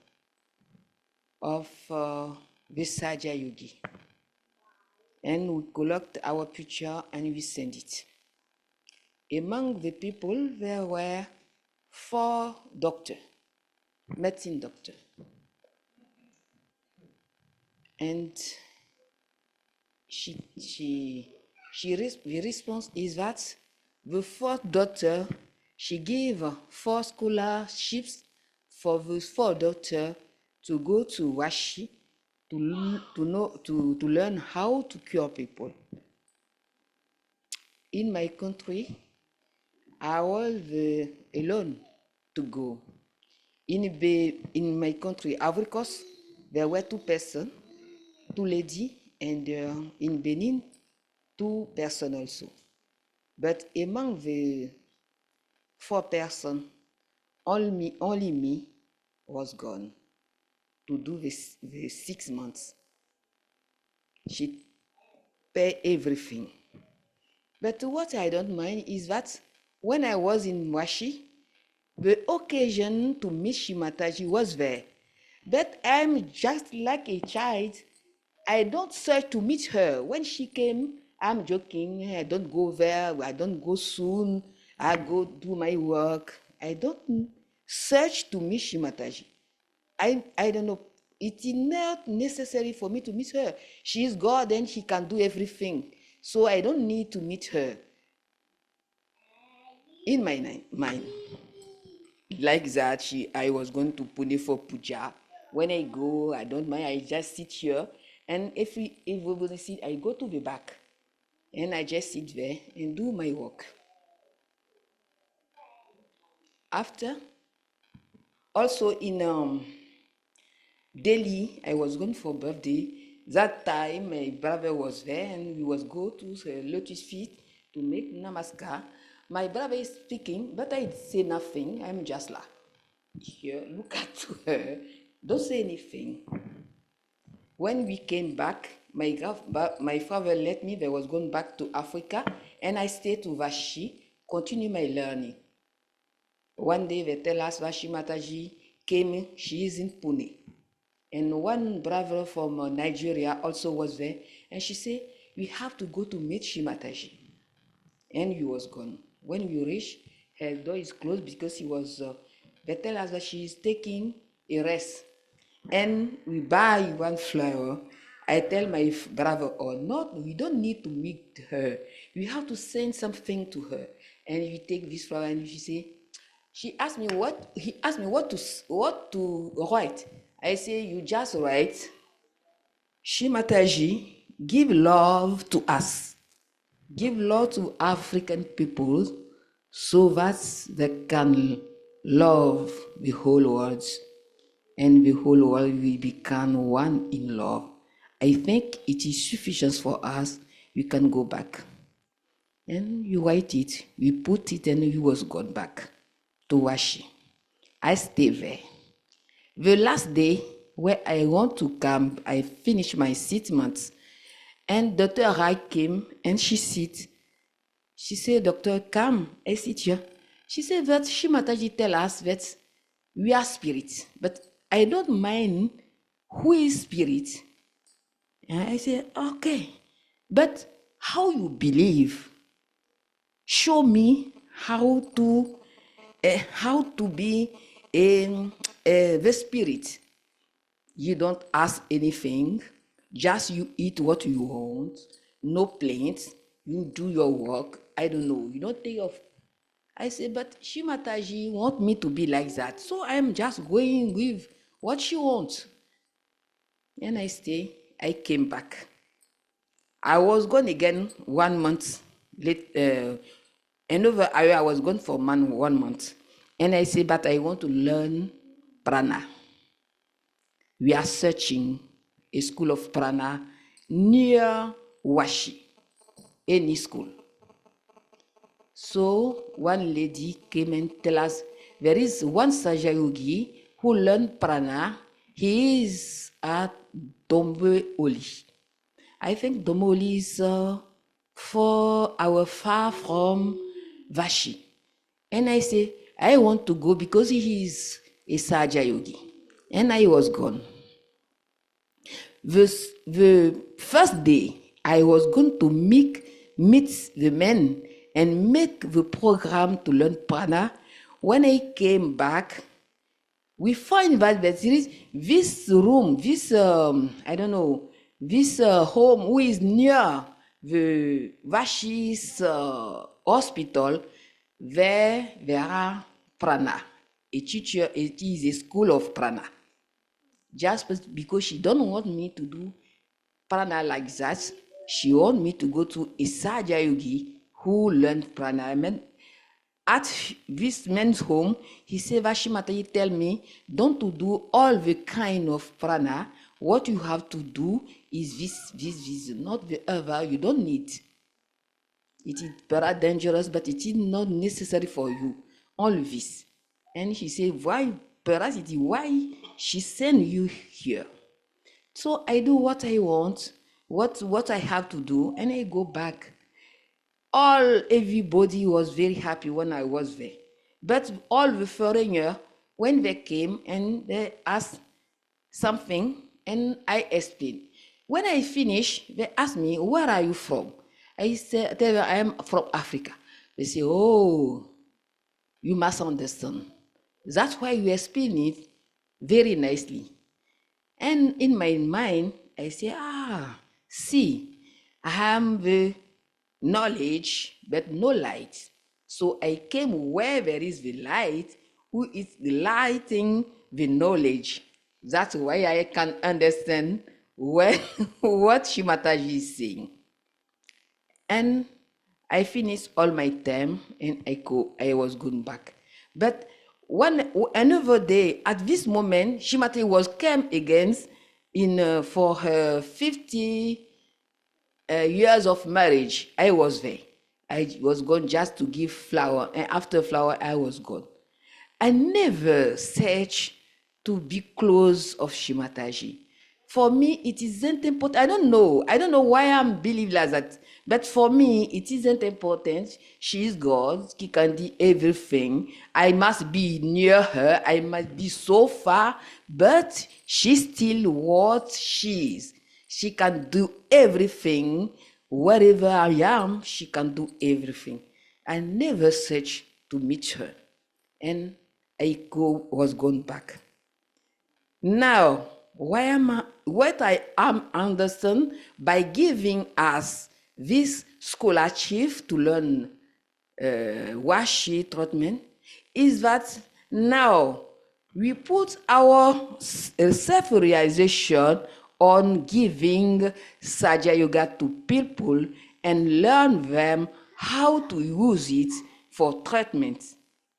of the Saja Yogi. And we collect our picture and we send it. Among the people, there were 4 doctors, medicine doctor. And the response is that the 4th doctor, she gave 4 scholarships for the 4 doctors to go to Washi to learn how to cure people. In my country, I was alone to go. In my country, Ivory Coast, there were 2 persons, 2 ladies, and in Benin, 2 persons also. But among the 4 persons, only me was gone to do the 6 months. She paid everything. But what I don't mind is that when I was in Washi, the occasion to meet Shri Mataji was there. But I'm just like a child. I don't search to meet her. When she came, I'm joking. I don't go there. I don't go soon. I go do my work. I don't search to meet Shri Mataji. I don't know. It is not necessary for me to meet her. She is God and she can do everything. So I don't need to meet her. In my mind, like that, I was going to Pune for Puja. When I go, I don't mind. I just sit here, and if we will sit, I go to the back, and I just sit there and do my work. After, also in Delhi, I was going for birthday. That time, my brother was there, and we was go to the lotus feet to make namaskar. My brother is speaking, but I say nothing. I'm just like, here, look at her, don't say anything. When we came back, my father let me, I was going back to Africa, and I stayed to Vashi, continue my learning. One day they tell us Vashi Mataji came, she is in Pune. And one brother from Nigeria also was there, and she said, we have to go to meet Shri Mataji. And he was gone. When we reached, her door is closed because they tell us that she is taking a rest. And we buy one flower. I tell my brother, oh, not, we don't need to meet her. We have to send something to her. And we take this flower, and he asked me what to write. I say, you just write, Shri Mataji, give love to us. Give love to African people so that they can love the whole world, and the whole world will become one in love. I think it is sufficient for us. We can go back. And you write it, we put it, and he was gone back to Washi. I stay there. The last day where I want to come, I finish my 6 months, and Dr. Rai came and she sit. She said, Doctor, come, I sit here. She said that Shri Mataji tell us that we are spirits, but I don't mind who is spirit. And I said, okay, but how you believe? Show me how to be the spirit. You don't ask anything, just you eat what you want, no plaints, you do your work. I don't know, you don't take off. I say, but Shri Mataji want me to be like that, so I'm just going with what she wants. And I stay, I came back. I was gone again 1 month late, another area I was gone for 1 month. And I say, but I want to learn prana. We are searching a school of prana near Washi, any school. So one lady came and tell us, there is one Saja Yogi who learned prana. He is at Dombe-Oli. I think Dombe-Oli is 4 hours far from Vashi. And I say, I want to go because he is a Saja Yogi. And I was gone. The first day, I was going to meet the men and make the program to learn prana. When I came back, we find that there is this room, this, I don't know, this home who is near the Vashi's hospital. There are prana. A teacher, it is a school of prana. Just because she don't want me to do prana like that, she want me to go to a Sahaja Yogi who learned prana. At this man's home, he said, Shri Mataji tell me, don't to do all the kind of prana. What you have to do is this, not the other. You don't need. It is very dangerous, but it is not necessary for you. All this. And he said, why, perhaps it is why she sent you here. So I do what I want, what I have to do, and I go back. Everybody was very happy when I was there. But all the foreigners, when they came and they asked something, and I explained. When I finished, they asked me, where are you from? I said, I am from Africa. They say, oh, you must understand. That's why you explain it very nicely. And in my mind, I say, see, I have the knowledge, but no light. So I came where there is the light, who is lighting the knowledge. That's why I can understand what Shri Mataji is saying. And I finished all my term, and I was going back. But another day, at this moment, Shri Mataji was came again for her 50 years of marriage. I was there. I was gone just to give flower, and after flower, I was gone. I never searched to be close of Shri Mataji. For me, it isn't important. I don't know why I'm believing like that. But for me, it isn't important. She is God. She can do everything. I must be near her. I must be so far. But she's still what she is. She can do everything. Wherever I am, she can do everything. I never searched to meet her. And was gone back. Now, what I am understand by giving us this scholarship to learn washi treatment is that now we put our self-realization on giving Sahaja Yoga to people and learn them how to use it for treatment.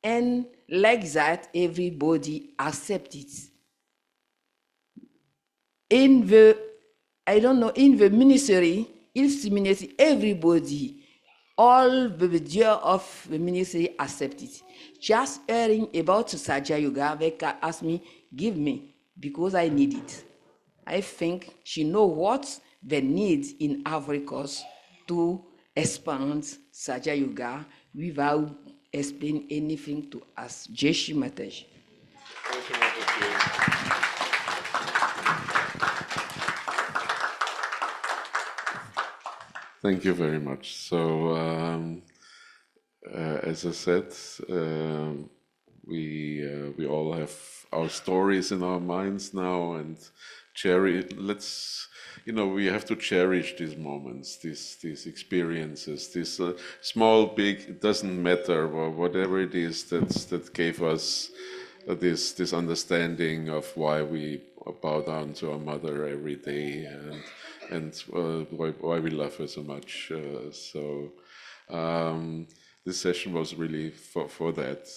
And like that, everybody accepts it. In the ministry, everybody, all the dear of the ministry accept it. Just hearing about Sahaja Yoga, they can ask me, give me, because I need it. I think she knows what they need in Africa to expand Sahaja Yoga without explaining anything to us. Shri Mataji. Thank you very much. So, as I said, we all have our stories in our minds now, and we have to cherish these moments, these experiences, this small, big, it doesn't matter, whatever it is that gave us this understanding of why we bow down to our mother every day, and why we love her so much. This session was really for that.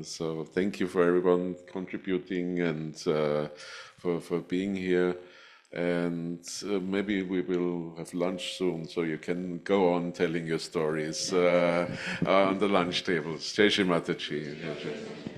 So thank you for everyone contributing and for being here. And maybe we will have lunch soon, so you can go on telling your stories on the lunch tables. Jai Shri Mataji.